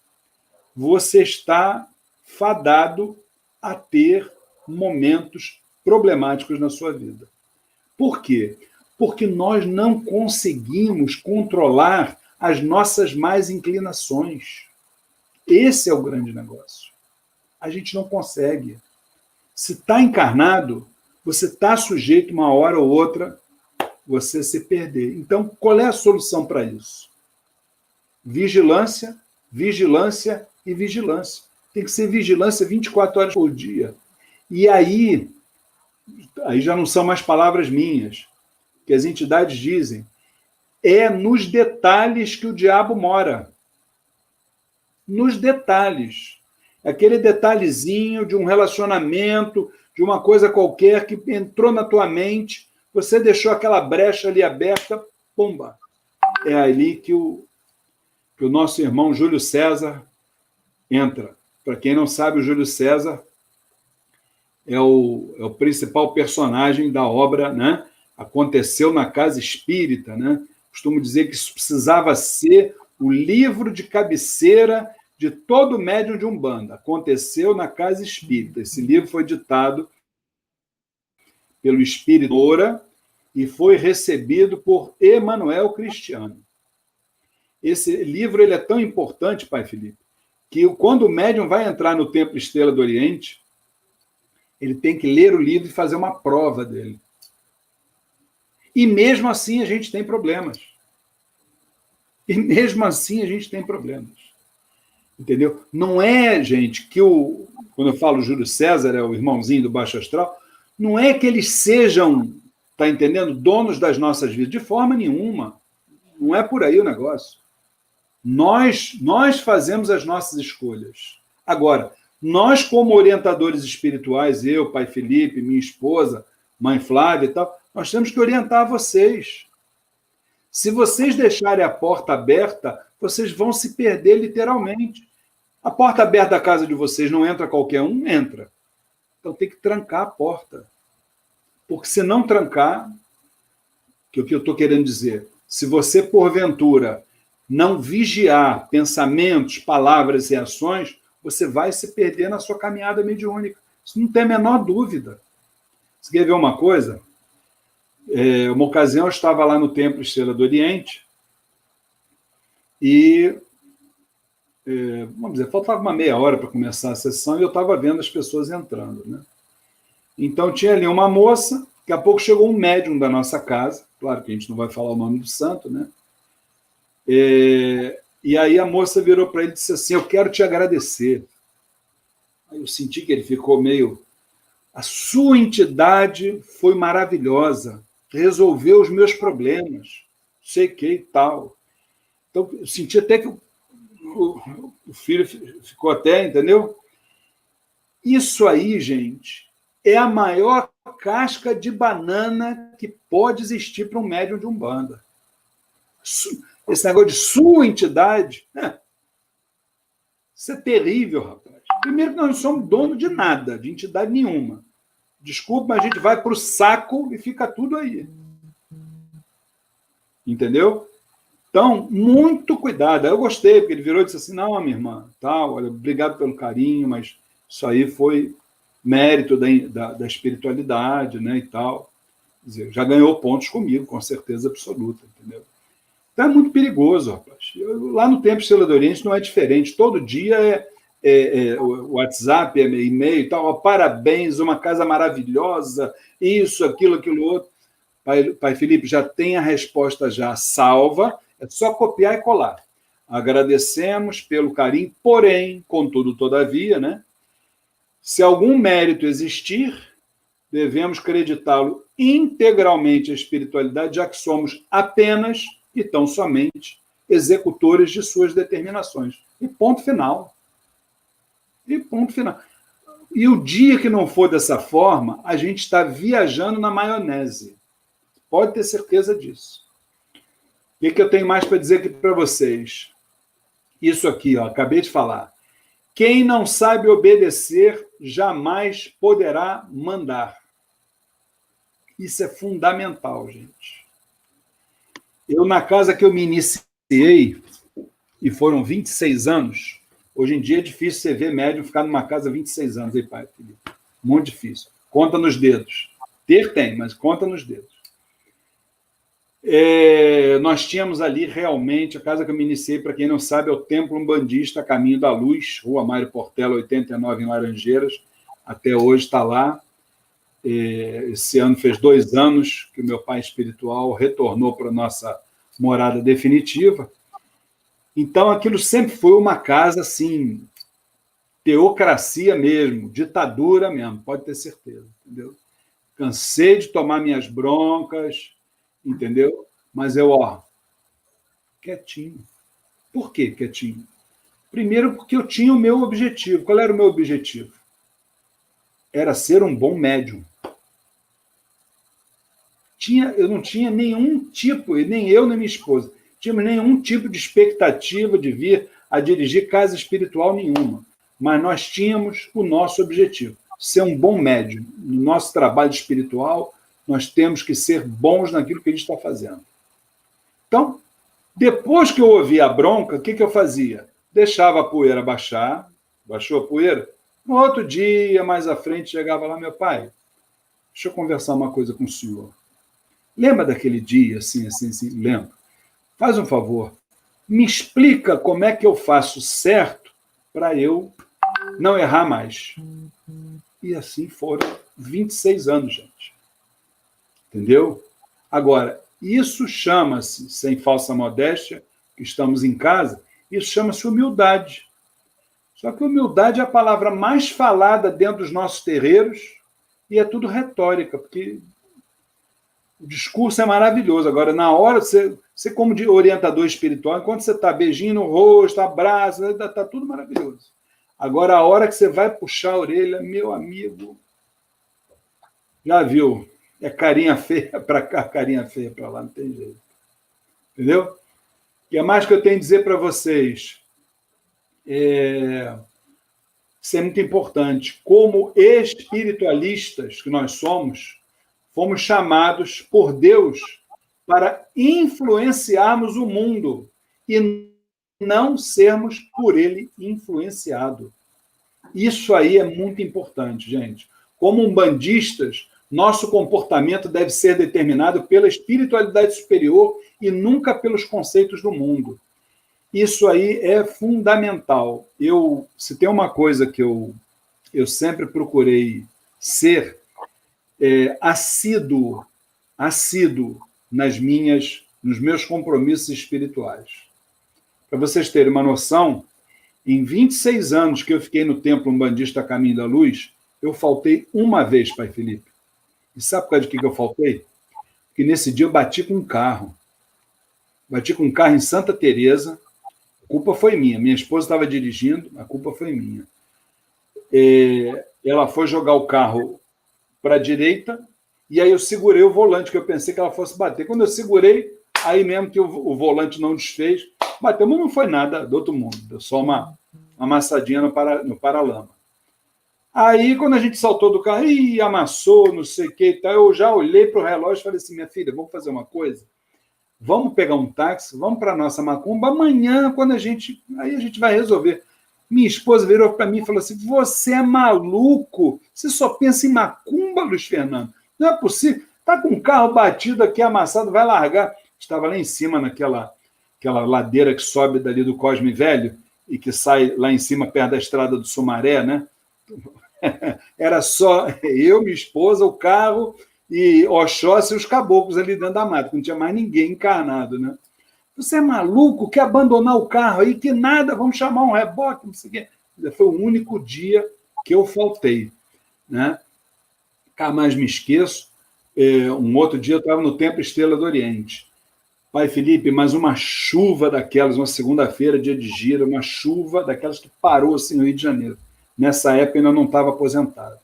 você está fadado a ter momentos problemáticos na sua vida. Por quê? Porque nós não conseguimos controlar as nossas más inclinações. Esse é o grande negócio. A gente não consegue. Se está encarnado, você está sujeito, uma hora ou outra, você se perder. Então, qual é a solução para isso? Vigilância, vigilância e vigilância. Tem que ser vigilância 24 horas por dia. E aí já não são mais palavras minhas, que as entidades dizem, é nos detalhes que o diabo mora. Nos detalhes. Aquele detalhezinho de um relacionamento, de uma coisa qualquer que entrou na tua mente, você deixou aquela brecha ali aberta, pumba. É ali que o nosso irmão Júlio César entra. Para quem não sabe, o Júlio César é o principal personagem da obra, né? Aconteceu na Casa Espírita, né? Costumo dizer que isso precisava ser o livro de cabeceira de todo médium de Umbanda. Aconteceu na Casa Espírita. Esse livro foi ditado pelo Espírito Ora e foi recebido por Emanuel Cristiano. Esse livro ele é tão importante, Pai Felipe, que quando o médium vai entrar no Templo Estrela do Oriente, ele tem que ler o livro e fazer uma prova dele. E mesmo assim a gente tem problemas. E mesmo assim a gente tem problemas. Entendeu? Não é, gente, que quando eu falo Júlio César, é o irmãozinho do Baixo Astral, não é que eles sejam, tá entendendo, donos das nossas vidas, de forma nenhuma. Não é por aí o negócio. Nós fazemos as nossas escolhas. Agora, nós como orientadores espirituais, eu, Pai Felipe, minha esposa, Mãe Flávia e tal, nós temos que orientar vocês. Se vocês deixarem a porta aberta, vocês vão se perder literalmente. A porta aberta da casa de vocês não entra qualquer um? Entra. Então tem que trancar a porta. Porque se não trancar, que é o que eu estou querendo dizer, se você, porventura, não vigiar pensamentos, palavras e ações, você vai se perder na sua caminhada mediúnica. Isso não tem a menor dúvida. Você quer ver uma coisa? Uma ocasião eu estava lá no Templo Estrela do Oriente e, vamos dizer, faltava uma meia hora para começar a sessão e eu estava vendo as pessoas entrando, né? Então tinha ali uma moça, daqui a pouco chegou um médium da nossa casa, claro que a gente não vai falar o nome do santo, né? E aí a moça virou para ele e disse assim: eu quero te agradecer. Aí eu senti que ele ficou meio... A sua entidade foi maravilhosa, resolveu os meus problemas, sei que e tal. Então, eu senti até que o filho ficou até, entendeu? Isso aí, gente, é a maior casca de banana que pode existir para um médium de Umbanda. Esse negócio de sua entidade, isso é terrível, rapaz. Primeiro que nós não somos dono de nada, de entidade nenhuma. Desculpa, mas a gente vai para o saco e fica tudo aí. Entendeu? Então, muito cuidado. Eu gostei, porque ele virou e disse assim: não, minha irmã, tal, olha, obrigado pelo carinho, mas isso aí foi mérito da espiritualidade, né, e tal. Quer dizer, já ganhou pontos comigo, com certeza absoluta, entendeu? Então é muito perigoso, rapaz. Lá no Templo Estrela do Oriente não é diferente. Todo dia WhatsApp, e-mail e tal, parabéns, uma casa maravilhosa, isso, aquilo outro. Pai Felipe, já tem a resposta já salva, é só copiar e colar. Agradecemos pelo carinho, porém, contudo, todavia, né? Se algum mérito existir, devemos creditá-lo integralmente à espiritualidade, já que somos apenas e tão somente executores de suas determinações. E ponto final. E ponto final. E o dia que não for dessa forma, a gente está viajando na maionese. Pode ter certeza disso. O que eu tenho mais para dizer aqui para vocês? Isso aqui, ó, acabei de falar. Quem não sabe obedecer, jamais poderá mandar. Isso é fundamental, gente. Eu, na casa que eu me iniciei, e foram 26 anos, hoje em dia é difícil você ver médium ficar numa casa 26 anos, aí, pai, Felipe? Muito difícil. Conta nos dedos. Ter tem, mas conta nos dedos. Nós tínhamos ali realmente, a casa que eu me iniciei, para quem não sabe, é o Templo Umbandista Caminho da Luz, Rua Mário Portela, 89, em Laranjeiras. Até hoje está lá. Esse ano fez 2 anos que o meu pai espiritual retornou para a nossa morada definitiva. Então, aquilo sempre foi uma casa, assim, teocracia mesmo, ditadura mesmo, pode ter certeza, entendeu? Cansei de tomar minhas broncas, entendeu? Mas eu, quietinho. Por quê quietinho? Primeiro, porque eu tinha o meu objetivo. Qual era o meu objetivo? Era ser um bom médium. Eu não tinha nenhum tipo, e nem eu nem minha esposa, tínhamos nenhum tipo de expectativa de vir a dirigir casa espiritual nenhuma. Mas nós tínhamos o nosso objetivo, ser um bom médium. No nosso trabalho espiritual, nós temos que ser bons naquilo que a gente está fazendo. Então, depois que eu ouvia a bronca, o que eu fazia? Deixava a poeira baixar, baixou a poeira, no outro dia, mais à frente, chegava lá, meu pai, deixa eu conversar uma coisa com o senhor. Lembra daquele dia, assim, lembra? Faz um favor, Me explica como é que eu faço certo para eu não errar mais. E assim foram 26 anos, gente. Entendeu? Agora, isso chama-se, sem falsa modéstia, que estamos em casa, isso chama-se humildade. Só que humildade é a palavra mais falada dentro dos nossos terreiros e é tudo retórica, porque o discurso é maravilhoso. Agora, na hora, você como de orientador espiritual, enquanto você está beijinho no rosto, abraço, está tudo maravilhoso. Agora, a hora que você vai puxar a orelha, meu amigo, já viu? É carinha feia para cá, carinha feia para lá, não tem jeito. Entendeu? O que é mais que eu tenho a dizer para vocês? Isso é muito importante. Como espiritualistas que nós somos, fomos chamados por Deus para influenciarmos o mundo e não sermos por ele influenciados. Isso aí é muito importante, gente. Como umbandistas, nosso comportamento deve ser determinado pela espiritualidade superior e nunca pelos conceitos do mundo. Isso aí é fundamental. Se tem uma coisa que eu sempre procurei ser, assíduo nos meus compromissos espirituais. Para vocês terem uma noção, em 26 anos que eu fiquei no Templo Umbandista Caminho da Luz, eu faltei uma vez, Pai Felipe. E sabe por causa de que eu faltei? Porque nesse dia eu bati com um carro. Bati com um carro em Santa Teresa. A culpa foi minha. Minha esposa estava dirigindo, a culpa foi minha. Ela foi jogar o carro para a direita, e aí eu segurei o volante, que eu pensei que ela fosse bater. Quando eu segurei, aí mesmo que o volante não desfez, bateu, mas não foi nada do outro mundo, deu só uma amassadinha no paralama. Aí, quando a gente saltou do carro, amassou, não sei o que e tal, eu já olhei para o relógio e falei assim, minha filha, vamos fazer uma coisa? Vamos pegar um táxi, vamos para a nossa macumba, amanhã, aí a gente vai resolver. Minha esposa virou para mim e falou assim, você é maluco? Você só pensa em macumba, Luiz Fernando? Não é possível. Está com um carro batido aqui, amassado, vai largar. Estava lá em cima, naquela ladeira que sobe dali do Cosme Velho e que sai lá em cima, perto da estrada do Sumaré, né? Era só eu, minha esposa, o carro e Oxóssi e os caboclos ali dentro da mata, não tinha mais ninguém encarnado, né? Você é maluco? Quer abandonar o carro aí? Que nada, vamos chamar um reboque, não sei o quê. Foi o único dia que eu faltei, né? Nunca mais me esqueço. Um outro dia eu estava no Templo Estrela do Oriente. Pai Felipe, mas uma chuva daquelas, uma segunda-feira, dia de gira, uma chuva daquelas que parou assim no Rio de Janeiro. Nessa época eu ainda não estava aposentado.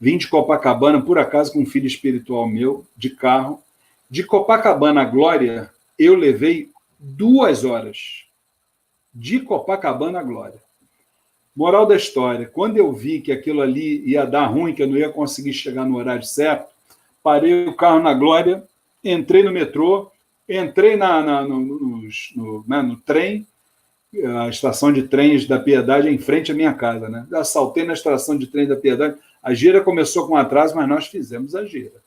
Vim de Copacabana, por acaso, com um filho espiritual meu, de carro. De Copacabana à Glória, eu levei 2 horas. De Copacabana à Glória. Moral da história, quando eu vi que aquilo ali ia dar ruim, que eu não ia conseguir chegar no horário certo, parei o carro na Glória, entrei no metrô, entrei no trem, a estação de trens da Piedade é em frente à minha casa, né? Assaltei na estação de trem da Piedade. A gira começou com atraso, mas nós fizemos a gira.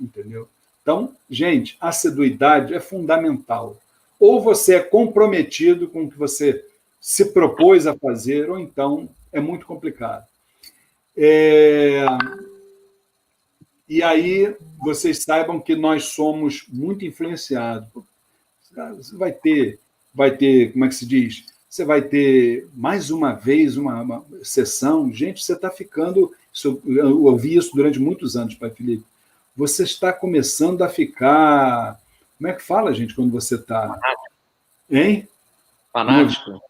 Entendeu? Então, gente, a assiduidade é fundamental. Ou você é comprometido com o que você se propôs a fazer, ou então é muito complicado. E aí, vocês saibam que nós somos muito influenciados. Você vai ter, como é que se diz? Você vai ter mais uma vez uma sessão. Gente, você está ficando... Eu ouvi isso durante muitos anos, Pai Felipe. Você está começando a ficar... Como é que fala, gente, quando você está... Hein? Fanático.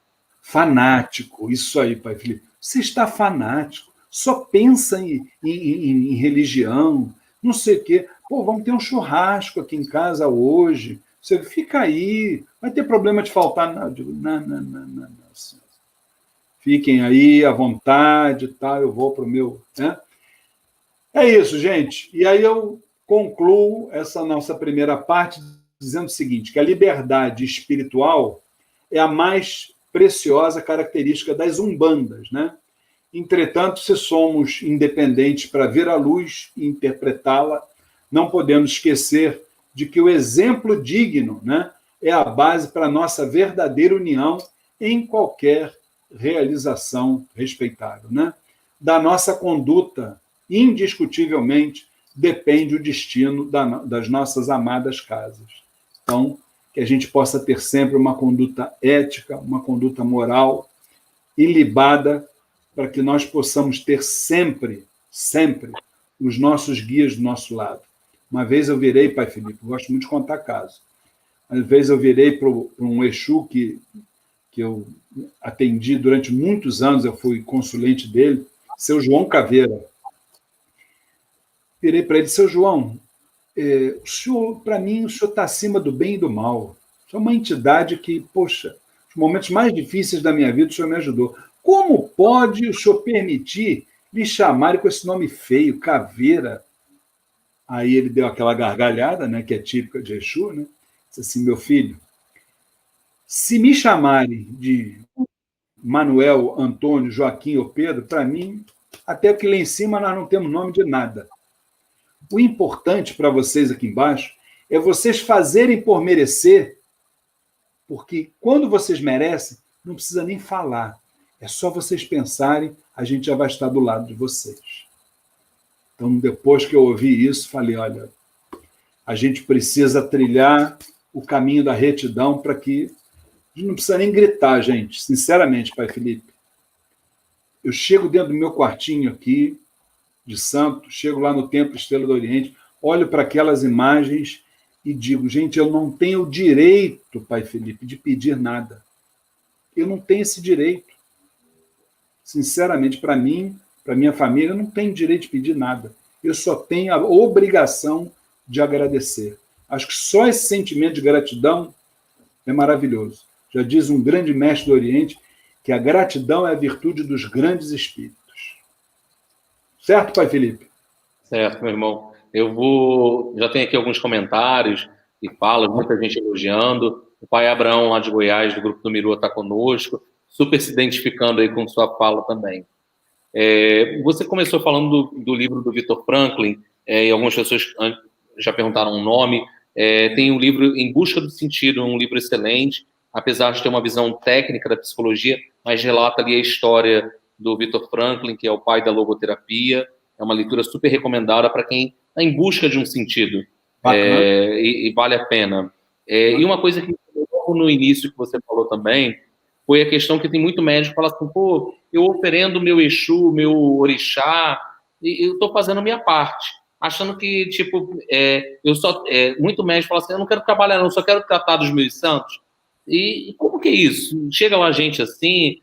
Fanático, isso aí, Pai Felipe. Você está fanático. Só pensa em religião, não sei o quê. Pô, vamos ter um churrasco aqui em casa hoje. Você fica aí, vai ter problema de faltar nada. Não. Fiquem aí à vontade, tá? Eu vou para o meu... Né? É isso, gente. E aí eu concluo essa nossa primeira parte dizendo o seguinte, que a liberdade espiritual é a mais preciosa característica das umbandas, né? Entretanto, se somos independentes para ver a luz e interpretá-la, não podemos esquecer de que o exemplo digno, né, é a base para a nossa verdadeira união em qualquer realização respeitável, né? Da nossa conduta, indiscutivelmente, depende o destino das nossas amadas casas. Então, que a gente possa ter sempre uma conduta ética, uma conduta moral, ilibada, para que nós possamos ter sempre, sempre, os nossos guias do nosso lado. Uma vez eu virei, pai Felipe, gosto muito de contar casos, uma vez eu virei para um Exu que eu atendi durante muitos anos, eu fui consulente dele, seu João Caveira. Virei para ele, seu João, o senhor, para mim, o senhor está acima do bem e do mal. O senhor é uma entidade que, poxa, nos momentos mais difíceis da minha vida, o senhor me ajudou. Como pode o senhor permitir me chamarem com esse nome feio, Caveira? Aí ele deu aquela gargalhada, né, que é típica de Exu, né? Disse assim, meu filho, se me chamarem de Manuel, Antônio, Joaquim ou Pedro, para mim, até que lá em cima nós não temos nome de nada. O importante para vocês aqui embaixo é vocês fazerem por merecer, porque quando vocês merecem, não precisa nem falar. É só vocês pensarem, a gente já vai estar do lado de vocês. Então, depois que eu ouvi isso, falei, olha, a gente precisa trilhar o caminho da retidão para que... A gente não precisa nem gritar, gente, sinceramente, pai Felipe. Eu chego dentro do meu quartinho aqui, de santo, chego lá no Templo Estrela do Oriente, olho para aquelas imagens e digo, gente, eu não tenho o direito, pai Felipe, de pedir nada. Eu não tenho esse direito. Sinceramente, para mim, para minha família, eu não tenho direito de pedir nada. Eu só tenho a obrigação de agradecer. Acho que só esse sentimento de gratidão é maravilhoso. Já diz um grande mestre do Oriente que a gratidão é a virtude dos grandes espíritos. Certo, pai Felipe? Certo, meu irmão. Já tenho aqui alguns comentários e falas, muita gente elogiando. O pai Abraão, lá de Goiás, do Grupo do Miru, está conosco, super se identificando aí com sua fala também. Você começou falando do livro do Viktor Frankl, e algumas pessoas já perguntaram o nome. Tem um livro Em Busca do Sentido, um livro excelente, apesar de ter uma visão técnica da psicologia, mas relata ali a história do Viktor Frankl, que é o pai da logoterapia. É uma leitura super recomendada para quem está em busca de um sentido. E vale a pena. E uma coisa que no início que você falou também foi a questão que tem muito médico que fala assim, pô, eu oferendo meu Exu, meu Orixá, e eu estou fazendo a minha parte. Achando que, tipo, muito médico fala assim, eu não quero trabalhar, não, eu só quero tratar dos meus santos. E como que é isso? Chega lá gente assim,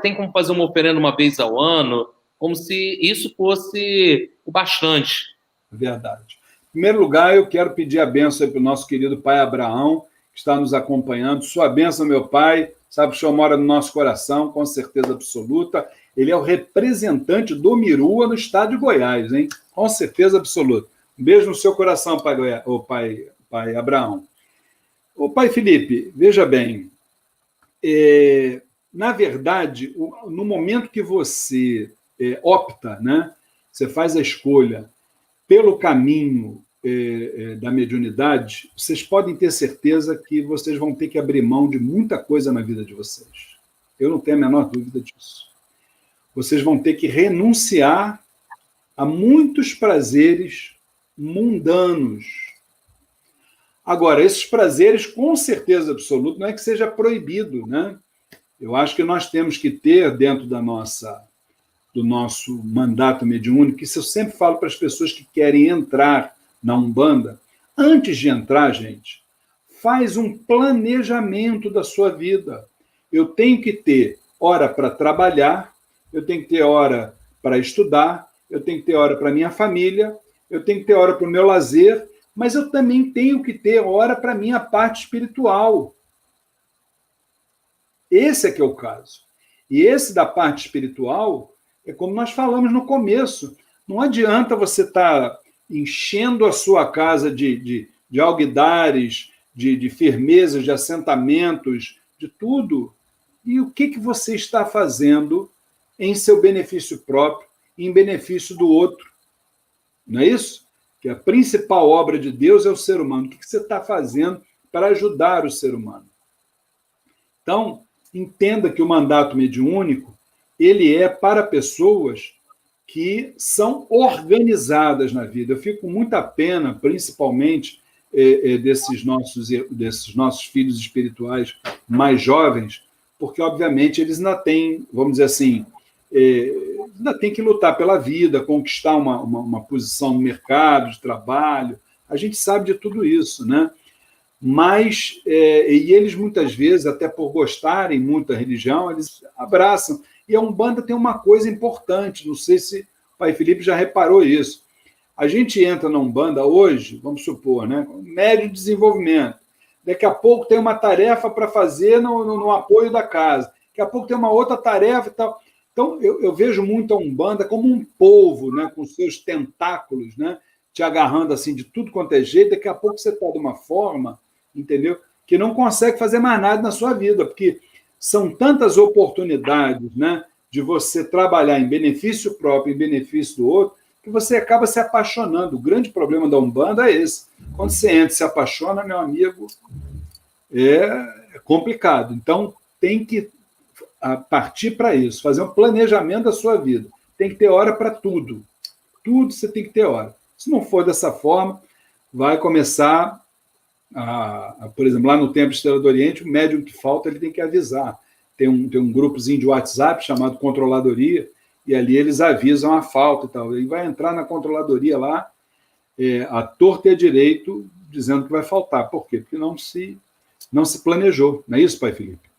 tem como fazer uma oferenda uma vez ao ano, como se isso fosse o bastante. Verdade. Em primeiro lugar, eu quero pedir a bênção para o nosso querido pai Abraão, que está nos acompanhando. Sua bênção, meu pai, sabe que o senhor mora no nosso coração, com certeza absoluta. Ele é o representante do Mirua no estado de Goiás, hein? Com certeza absoluta. Um beijo no seu coração, pai Abraão. Ô, pai Felipe, veja bem, na verdade, no momento que você opta, né, você faz a escolha pelo caminho da mediunidade, vocês podem ter certeza que vocês vão ter que abrir mão de muita coisa na vida de vocês. Eu não tenho a menor dúvida disso. Vocês vão ter que renunciar a muitos prazeres mundanos. Agora, esses prazeres, com certeza absoluta, não é que seja proibido, né? Eu acho que nós temos que ter, dentro do nosso mandato mediúnico, isso eu sempre falo para as pessoas que querem entrar na Umbanda, antes de entrar, gente, faz um planejamento da sua vida. Eu tenho que ter hora para trabalhar, eu tenho que ter hora para estudar, eu tenho que ter hora para minha família, eu tenho que ter hora para o meu lazer, mas eu também tenho que ter hora para a minha parte espiritual. Esse é que é o caso. E esse da parte espiritual é como nós falamos no começo. Não adianta você estar enchendo a sua casa de alguidares, de firmezas, de assentamentos, de tudo. E o que você está fazendo em seu benefício próprio, em benefício do outro? Não é isso? Que a principal obra de Deus é o ser humano. O que você está fazendo para ajudar o ser humano. Então, entenda que o mandato mediúnico ele é para pessoas que são organizadas na vida. Eu fico com muita pena, principalmente desses nossos filhos espirituais mais jovens, porque, obviamente, eles ainda têm, vamos dizer assim, ainda têm que lutar pela vida, conquistar uma posição no mercado de trabalho. A gente sabe de tudo isso, né? Mas, e eles muitas vezes, até por gostarem muito da religião, eles abraçam. E a Umbanda tem uma coisa importante, não sei se o Pai Felipe já reparou isso. A gente entra na Umbanda hoje, vamos supor, né, médio desenvolvimento. Daqui a pouco tem uma tarefa para fazer no apoio da casa. Daqui a pouco tem uma outra tarefa e tal. Então, eu vejo muito a Umbanda como um polvo, né, com seus tentáculos, né, te agarrando assim de tudo quanto é jeito. Daqui a pouco você está de uma forma, entendeu, que não consegue fazer mais nada na sua vida, porque são tantas oportunidades, né, de você trabalhar em benefício próprio, em benefício do outro, que você acaba se apaixonando. O grande problema da Umbanda é esse. Quando você entra e se apaixona, meu amigo, é complicado. Então, tem que partir para isso, fazer um planejamento da sua vida. Tem que ter hora para tudo. Tudo você tem que ter hora. Se não for dessa forma, vai começar por exemplo, lá no Templo Estrela do Oriente, o médium que falta, ele tem que avisar. Tem um grupozinho de WhatsApp chamado Controladoria, e ali eles avisam a falta e tal. Ele vai entrar na controladoria lá, à torta e à direito, dizendo que vai faltar. Por quê? Porque não se planejou. Não é isso, Pai Felipe?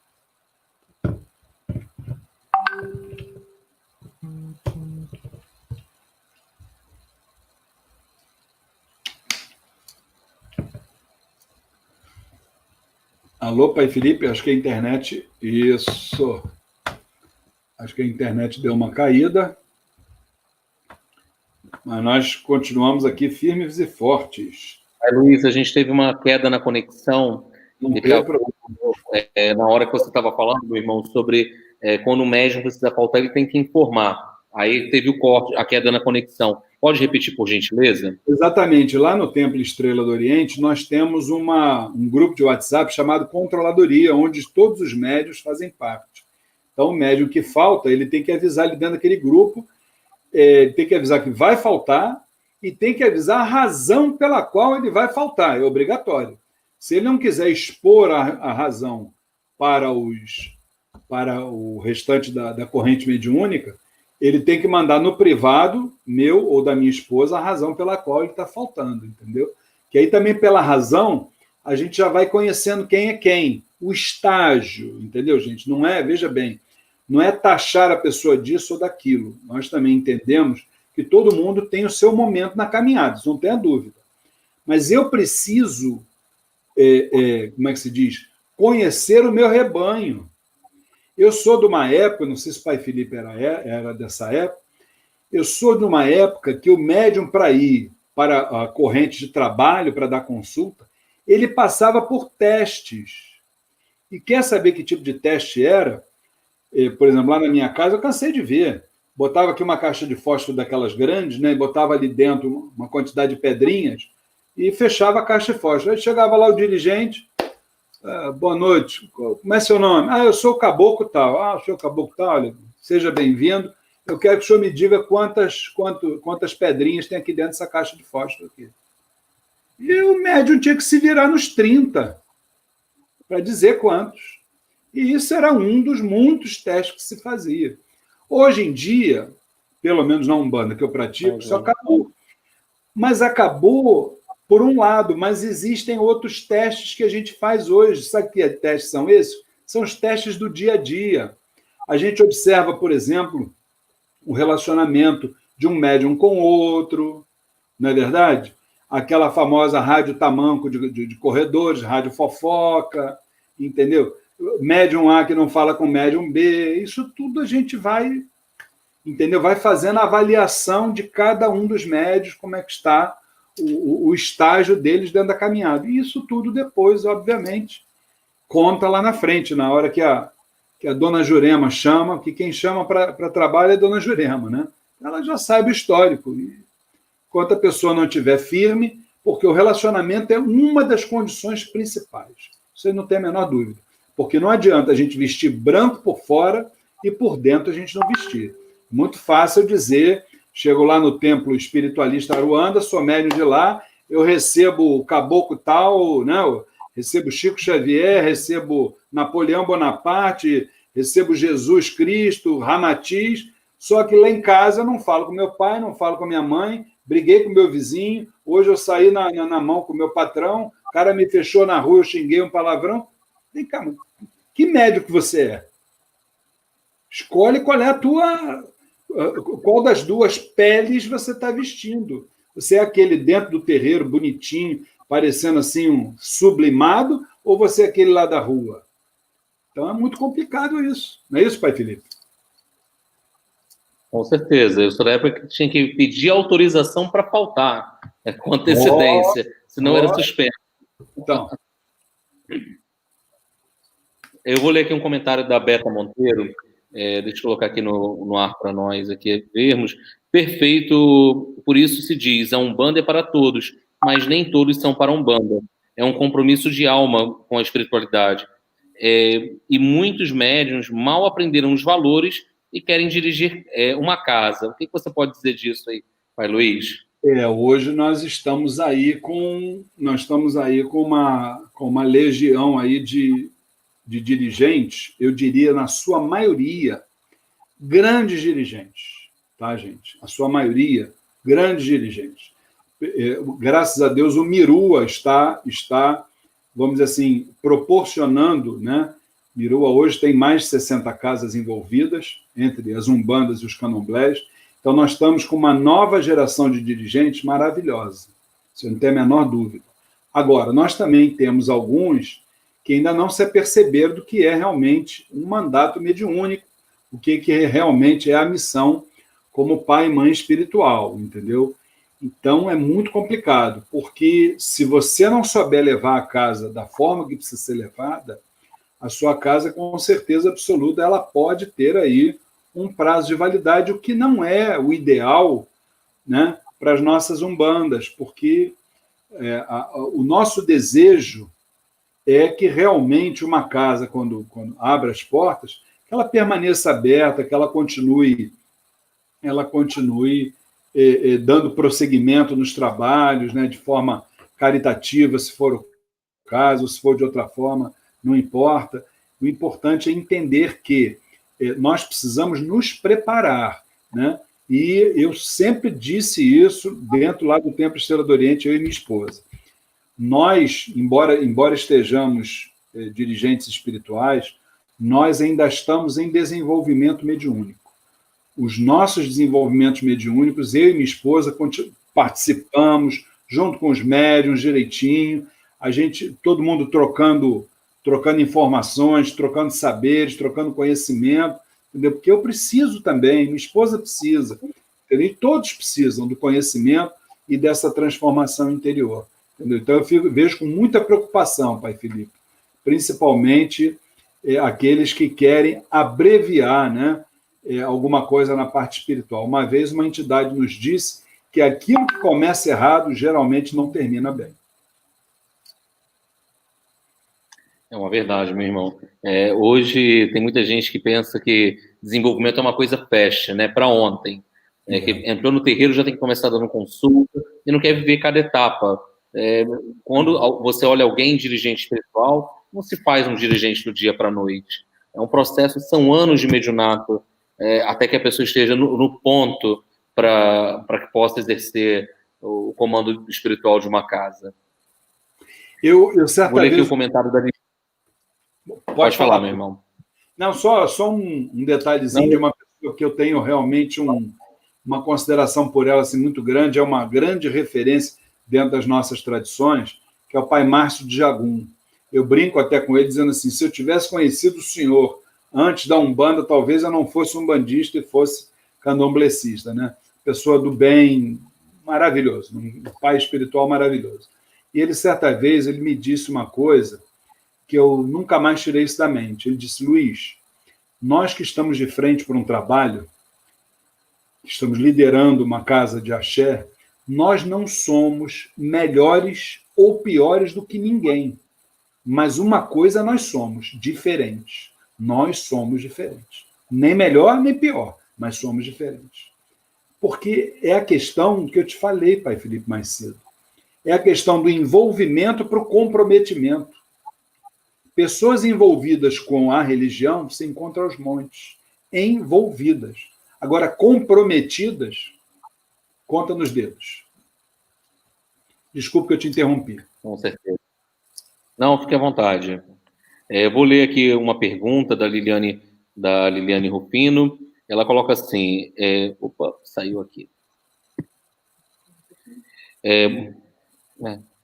Alô, Pai Felipe, acho que a internet... Isso. Acho que a internet deu uma caída. Mas nós continuamos aqui firmes e fortes. Luiz, a gente teve uma queda na conexão. Não tem problema. Na hora que você estava falando, meu irmão, sobre quando o médium precisa faltar, ele tem que informar. Aí teve o corte, a queda na conexão. Pode repetir, por gentileza? Exatamente. Lá no Templo Estrela do Oriente, nós temos um grupo de WhatsApp chamado Controladoria, onde todos os médiuns fazem parte. Então, o médium que falta, ele tem que avisar ali dentro daquele grupo, tem que avisar que vai faltar e tem que avisar a razão pela qual ele vai faltar. É obrigatório. Se ele não quiser expor a razão para o restante da corrente mediúnica, ele tem que mandar no privado, meu ou da minha esposa, a razão pela qual ele está faltando, entendeu? Que aí também, pela razão, a gente já vai conhecendo quem é quem, o estágio, entendeu, gente? Não é, veja bem, não é taxar a pessoa disso ou daquilo. Nós também entendemos que todo mundo tem o seu momento na caminhada, isso não tenha dúvida. Mas eu preciso, como é que se diz? Conhecer o meu rebanho. Eu sou de uma época, não sei se o Pai Felipe era dessa época, eu sou de uma época que o médium, para ir para a corrente de trabalho, para dar consulta, ele passava por testes. E quer saber que tipo de teste era? Por exemplo, lá na minha casa, eu cansei de ver. Botava aqui uma caixa de fósforo daquelas grandes, né, e botava ali dentro uma quantidade de pedrinhas e fechava a caixa de fósforo. Aí chegava lá o dirigente... boa noite, como é seu nome? Eu sou o caboclo tal. O senhor caboclo tal, olha, seja bem-vindo. Eu quero que o senhor me diga quantas pedrinhas tem aqui dentro dessa caixa de fósforo aqui. E o médium tinha que se virar nos 30 para dizer quantos. E isso era um dos muitos testes que se fazia. Hoje em dia, pelo menos na Umbanda que eu pratico, isso acabou. Mas acabou... por um lado, mas existem outros testes que a gente faz hoje. Sabe que testes são esses? São os testes do dia a dia. A gente observa, por exemplo, o relacionamento de um médium com o outro, não é verdade? Aquela famosa rádio tamanco de corredores, rádio fofoca, entendeu? Médium A que não fala com médium B, isso tudo a gente vai, entendeu? Vai fazendo a avaliação de cada um dos médios, como é que está o estágio deles dentro da caminhada. E isso tudo depois, obviamente, conta lá na frente, na hora que a dona Jurema chama, que quem chama para trabalho é a dona Jurema, né? Ela já sabe o histórico. E enquanto a pessoa não estiver firme, Porque o relacionamento é uma das condições principais. Você não tem a menor dúvida. Porque não adianta a gente vestir branco por fora e por dentro a gente não vestir. Muito fácil dizer, chego lá no templo espiritualista Aruanda, sou médium de lá, eu recebo o caboclo tal, né? Eu recebo Chico Xavier, recebo Napoleão Bonaparte, recebo Jesus Cristo, Ramatiz, só que lá em casa eu não falo com meu pai, não falo com minha mãe, briguei com meu vizinho, hoje eu saí na mão com meu patrão, o cara me fechou na rua, eu xinguei um palavrão. Vem cá, que médico você é? Escolhe qual é a tua... Qual das duas peles você está vestindo. Você é aquele dentro do terreiro, bonitinho, parecendo assim um sublimado, ou você é aquele lá da rua? Então é muito complicado isso. Não é isso, pai Felipe? Com certeza. Eu sou da época que tinha que pedir autorização para faltar, com antecedência, senão era suspenso. Então. Eu vou ler aqui um comentário da Beta Monteiro. Deixa eu colocar aqui no ar para nós aqui vermos. Perfeito, por isso se diz, a Umbanda é para todos, mas nem todos são para a Umbanda. É um compromisso de alma com a espiritualidade. E muitos médiuns mal aprenderam os valores e querem dirigir uma casa. O que você pode dizer disso aí, pai Luiz? Hoje nós estamos aí com uma legião aí de dirigentes, eu diria, na sua maioria, grandes dirigentes, tá, gente? A sua maioria, grandes dirigentes. Graças a Deus, o Mirua está, vamos dizer assim, proporcionando, né? Mirua hoje tem mais de 60 casas envolvidas, entre as umbandas e os candomblés. Então, nós estamos com uma nova geração de dirigentes maravilhosa, você não tem a menor dúvida. Agora, nós também temos alguns que ainda não se aperceberam do que é realmente um mandato mediúnico, o que realmente é a missão como pai e mãe espiritual, entendeu? Então, é muito complicado, porque se você não souber levar a casa da forma que precisa ser levada, a sua casa, com certeza absoluta, ela pode ter aí um prazo de validade, o que não é o ideal, né, para as nossas umbandas, porque o nosso desejo é que realmente uma casa, quando abre as portas, que ela permaneça aberta, que ela continue dando prosseguimento nos trabalhos, né, de forma caritativa, se for o caso, se for de outra forma, não importa. O importante é entender que nós precisamos nos preparar, né? E eu sempre disse isso dentro lá do Templo Estrela do Oriente, eu e minha esposa. Nós, embora estejamos dirigentes espirituais, nós ainda estamos em desenvolvimento mediúnico. Os nossos desenvolvimentos mediúnicos, eu e minha esposa participamos, junto com os médiuns, direitinho, todo mundo trocando informações, trocando saberes, trocando conhecimento, entendeu? Porque eu preciso também, minha esposa precisa, entendeu? E todos precisam do conhecimento e dessa transformação interior. Entendeu? Então, eu vejo com muita preocupação, pai Felipe, principalmente aqueles que querem abreviar, né, alguma coisa na parte espiritual. Uma vez, uma entidade nos disse que aquilo que começa errado geralmente não termina bem. É uma verdade, meu irmão. Hoje tem muita gente que pensa que desenvolvimento é uma coisa fast, né, para ontem. Que entrou no terreiro, já tem que começar dando consulta e não quer viver cada etapa. Quando você olha alguém dirigente espiritual, não se faz um dirigente do dia para a noite. É um processo, são anos de mediunato, até que a pessoa esteja no ponto para que possa exercer o comando espiritual de uma casa. Eu vou ler aqui o comentário da... Pode falar, meu irmão. Não, só um detalhezinho de uma pessoa que eu tenho realmente uma consideração por ela assim, muito grande, é uma grande referência dentro das nossas tradições, que é o pai Márcio de Jagum. Eu brinco até com ele, dizendo assim, se eu tivesse conhecido o senhor antes da Umbanda, talvez eu não fosse umbandista e fosse candomblecista, né? Pessoa do bem, maravilhoso, um pai espiritual maravilhoso. E ele, certa vez, ele me disse uma coisa que eu nunca mais tirei isso da mente. Ele disse, Luiz, nós que estamos de frente para um trabalho, estamos liderando uma casa de axé, Nós não somos melhores ou piores do que ninguém. Mas uma coisa nós somos, diferentes. Nós somos diferentes. Nem melhor, nem pior, mas somos diferentes. Porque é a questão que eu te falei, Pai Felipe, mais cedo. É a questão do envolvimento para o comprometimento. Pessoas envolvidas com a religião se encontram aos montes. Envolvidas. Agora, comprometidas, conta nos dedos. Desculpe que eu te interrompi. Com certeza. Não, fique à vontade. Eu vou ler aqui uma pergunta da Liliane Rufino. Ela coloca assim... opa, saiu aqui.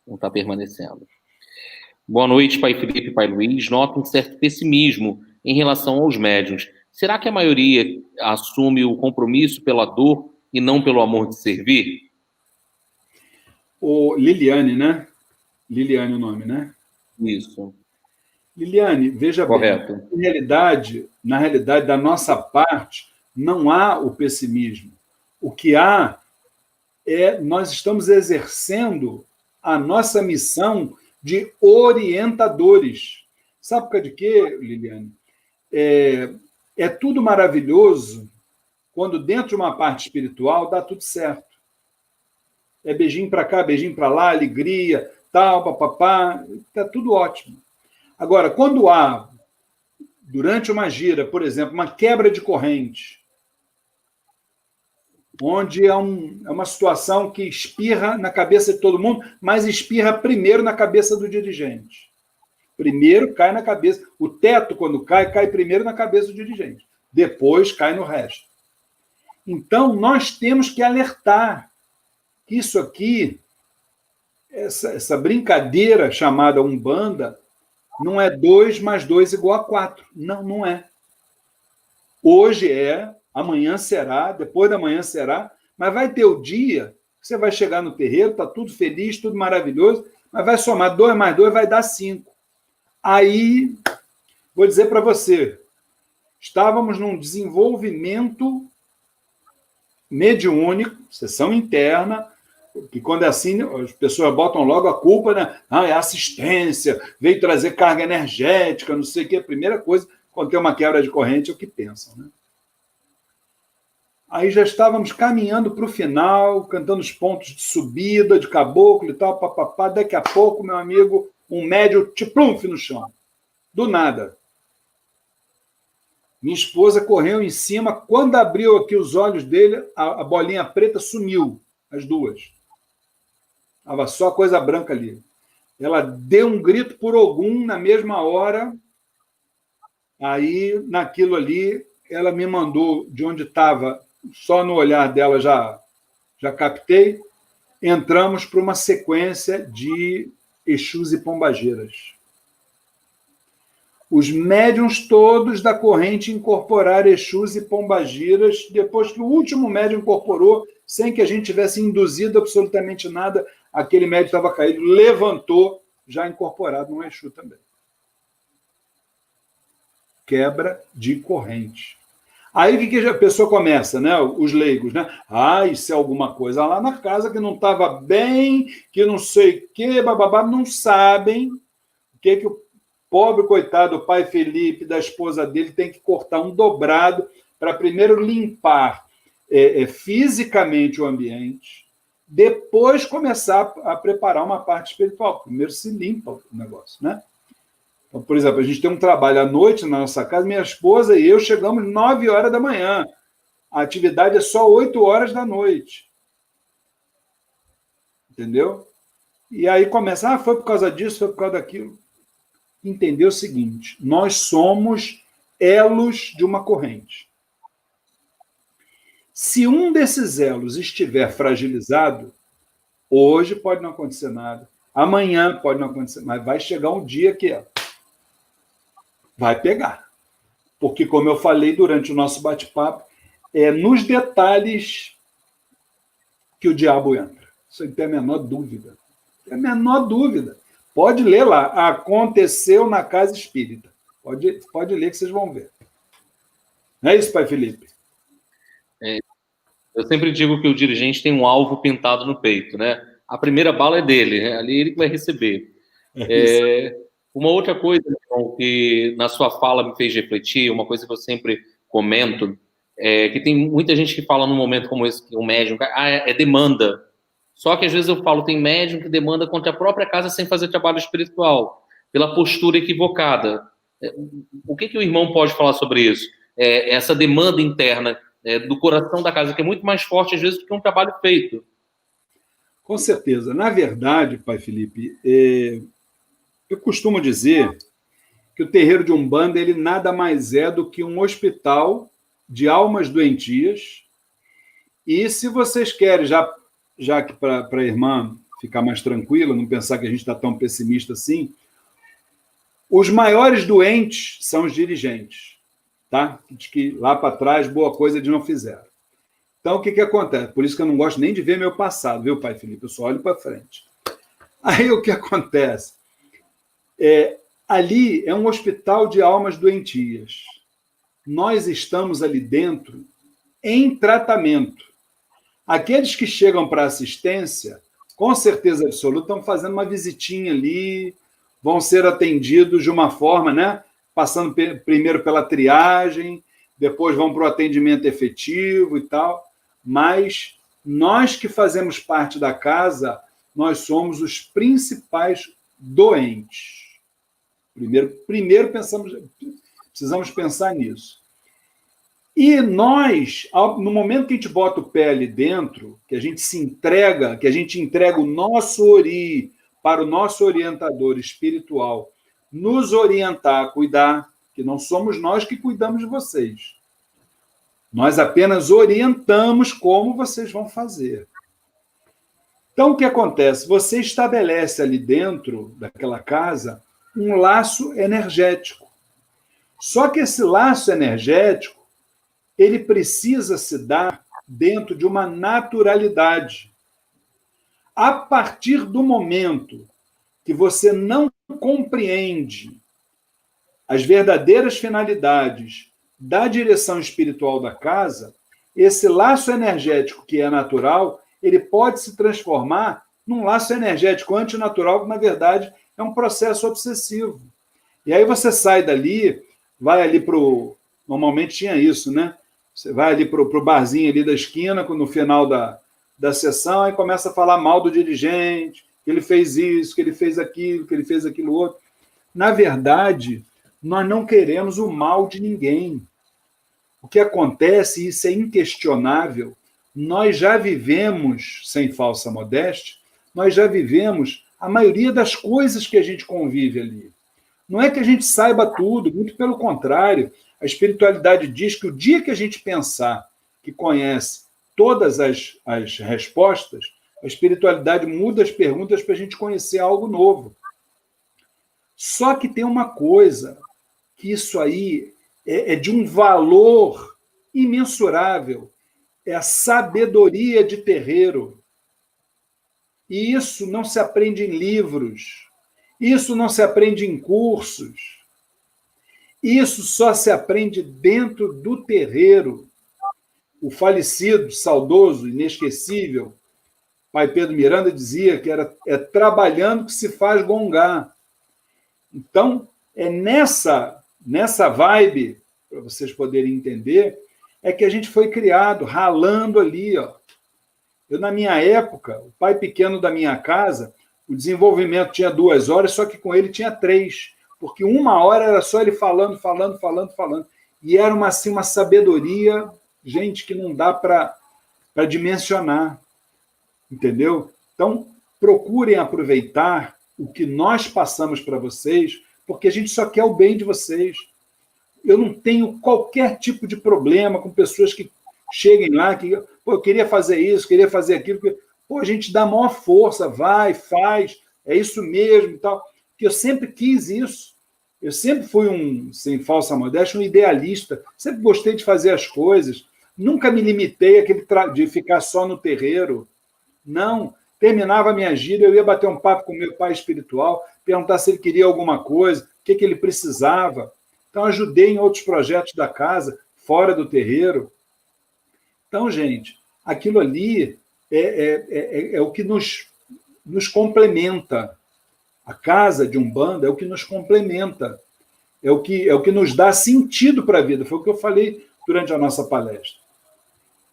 Não está permanecendo. Boa noite, Pai Felipe e Pai Luiz. Noto um certo pessimismo em relação aos médiuns. Será que a maioria assume o compromisso pela dor e não pelo amor de servir? Liliane, né? Liliane é o nome, né? Isso. Liliane, veja Correto. Bem, na realidade, da nossa parte, não há o pessimismo. O que há é nós estamos exercendo a nossa missão de orientadores. Sabe por causa de quê, Liliane? É tudo maravilhoso quando dentro de uma parte espiritual dá tudo certo. É beijinho para cá, beijinho para lá, alegria, tal, papapá, está tudo ótimo. Agora, quando há, durante uma gira, por exemplo, uma quebra de corrente, onde é uma situação que espirra na cabeça de todo mundo, mas espirra primeiro na cabeça do dirigente. Primeiro cai na cabeça. O teto, quando cai primeiro na cabeça do dirigente. Depois cai no resto. Então, nós temos que alertar que isso aqui, essa brincadeira chamada Umbanda, não é 2 mais 2 igual a 4. Não, não é. Hoje é, amanhã será, depois da manhã será, mas vai ter o dia que você vai chegar no terreiro, está tudo feliz, tudo maravilhoso, mas vai somar 2 mais 2 vai dar 5. Aí, vou dizer para você, estávamos num desenvolvimento mediúnico, sessão interna, que quando é assim, as pessoas botam logo a culpa, né? É assistência, veio trazer carga energética, não sei o quê. A primeira coisa, quando tem uma quebra de corrente, é o que pensam, né? Aí já estávamos caminhando para o final, cantando os pontos de subida, de caboclo e tal, papapá. Daqui a pouco, meu amigo, um médio tchplumf no chão. Do nada. Minha esposa correu em cima. Quando abriu aqui os olhos dele, a bolinha preta sumiu, as duas. Estava só coisa branca ali. Ela deu um grito por Ogum na mesma hora. Aí, naquilo ali, ela me mandou de onde estava, só no olhar dela já captei. Entramos para uma sequência de Exus e Pombageiras. Os médiuns todos da corrente incorporaram Exus e Pombagiras, depois que o último médium incorporou, sem que a gente tivesse induzido absolutamente nada, aquele médium estava caído, levantou, já incorporado no Exu também. Quebra de corrente. Aí o que a pessoa começa, né? Os leigos, né? Isso é alguma coisa lá na casa que não estava bem, que não sei o quê, bababá, não sabem o que o pobre, coitado, o pai Felipe, da esposa dele, tem que cortar um dobrado para primeiro limpar fisicamente o ambiente, depois começar a preparar uma parte espiritual. Primeiro se limpa o negócio, né? Então, por exemplo, a gente tem um trabalho à noite na nossa casa, minha esposa e eu chegamos 9 horas da manhã. A atividade é só 8 horas da noite. Entendeu? E aí começa, foi por causa disso, foi por causa daquilo. Entender o seguinte, nós somos elos de uma corrente. Se um desses elos estiver fragilizado, hoje pode não acontecer nada, amanhã pode não acontecer, mas vai chegar um dia que vai pegar. Porque, como eu falei durante o nosso bate-papo, é nos detalhes que o diabo entra. Isso não tem a menor dúvida. Tem a menor dúvida. Pode ler lá. Aconteceu na casa espírita. Pode ler que vocês vão ver. Não é isso, pai Felipe? Eu sempre digo que o dirigente tem um alvo pintado no peito, né? A primeira bala é dele, né? Ali ele que vai receber. Uma outra coisa, João, que na sua fala me fez refletir, uma coisa que eu sempre comento, é que tem muita gente que fala num momento como esse, que um médium, é demanda. Só que às vezes eu falo, tem médium que demanda contra a própria casa sem fazer trabalho espiritual, pela postura equivocada. O que o irmão pode falar sobre isso? Essa demanda interna do coração da casa, que é muito mais forte às vezes do que um trabalho feito. Com certeza. Na verdade, Pai Felipe, eu costumo dizer que o terreiro de Umbanda ele nada mais é do que um hospital de almas doentias. E se vocês querem, já que para a irmã ficar mais tranquila, não pensar que a gente está tão pessimista assim, os maiores doentes são os dirigentes, tá? Que lá para trás boa coisa eles não fizeram. Então, o que acontece? Por isso que eu não gosto nem de ver meu passado, viu, Pai Felipe? Eu só olho para frente. Aí, o que acontece? Ali é um hospital de almas doentias. Nós estamos ali dentro em tratamento. Aqueles que chegam para assistência, com certeza absoluta, estão fazendo uma visitinha ali, vão ser atendidos de uma forma, né? Passando primeiro pela triagem, depois vão para o atendimento efetivo e tal. Mas nós que fazemos parte da casa, nós somos os principais doentes. Primeiro precisamos pensar nisso. E nós, no momento que a gente bota o pé ali dentro, que a gente se entrega, que a gente entrega o nosso ori para o nosso orientador espiritual, nos orientar, cuidar, que não somos nós que cuidamos de vocês. Nós apenas orientamos como vocês vão fazer. Então, o que acontece? Você estabelece ali dentro daquela casa um laço energético. Só que esse laço energético, ele precisa se dar dentro de uma naturalidade. A partir do momento que você não compreende as verdadeiras finalidades da direção espiritual da casa, esse laço energético que é natural, ele pode se transformar num laço energético antinatural, que, na verdade, é um processo obsessivo. E aí você sai dali, vai ali para o... Normalmente tinha isso, né? Você vai ali para o barzinho ali da esquina, no final da sessão, aí começa a falar mal do dirigente, que ele fez isso, que ele fez aquilo, que ele fez aquilo outro. Na verdade, nós não queremos o mal de ninguém. O que acontece, e isso é inquestionável, nós já vivemos, sem falsa modéstia, nós já vivemos a maioria das coisas que a gente convive ali. Não é que a gente saiba tudo, muito pelo contrário. A espiritualidade diz que o dia que a gente pensar que conhece todas as respostas, a espiritualidade muda as perguntas para a gente conhecer algo novo. Só que tem uma coisa, que isso aí é de um valor imensurável, é a sabedoria de terreiro. E isso não se aprende em livros, isso não se aprende em cursos, isso só se aprende dentro do terreiro. O falecido, saudoso, inesquecível, Pai Pedro Miranda dizia que é trabalhando que se faz gongar. Então, é nessa vibe, para vocês poderem entender, é que a gente foi criado, ralando ali. Ó. Eu, na minha época, o pai pequeno da minha casa, o desenvolvimento tinha 2 horas, só que com ele tinha 3, porque 1 hora era só ele falando. E era uma sabedoria, gente, que não dá para dimensionar. Entendeu? Então, procurem aproveitar o que nós passamos para vocês, porque a gente só quer o bem de vocês. Eu não tenho qualquer tipo de problema com pessoas que cheguem lá, que eu queria fazer isso, queria fazer aquilo. A gente dá a maior força, vai, faz, é isso mesmo e tal. Porque eu sempre quis isso. Eu sempre fui sem falsa modéstia, um idealista. Sempre gostei de fazer as coisas. Nunca me limitei de ficar só no terreiro. Não. Terminava a minha gira, eu ia bater um papo com o meu pai espiritual, perguntar se ele queria alguma coisa, o que ele precisava. Então, ajudei em outros projetos da casa, fora do terreiro. Então, gente, aquilo ali é o que nos complementa. A casa de Umbanda é o que nos complementa, é o que nos dá sentido para a vida. Foi o que eu falei durante a nossa palestra.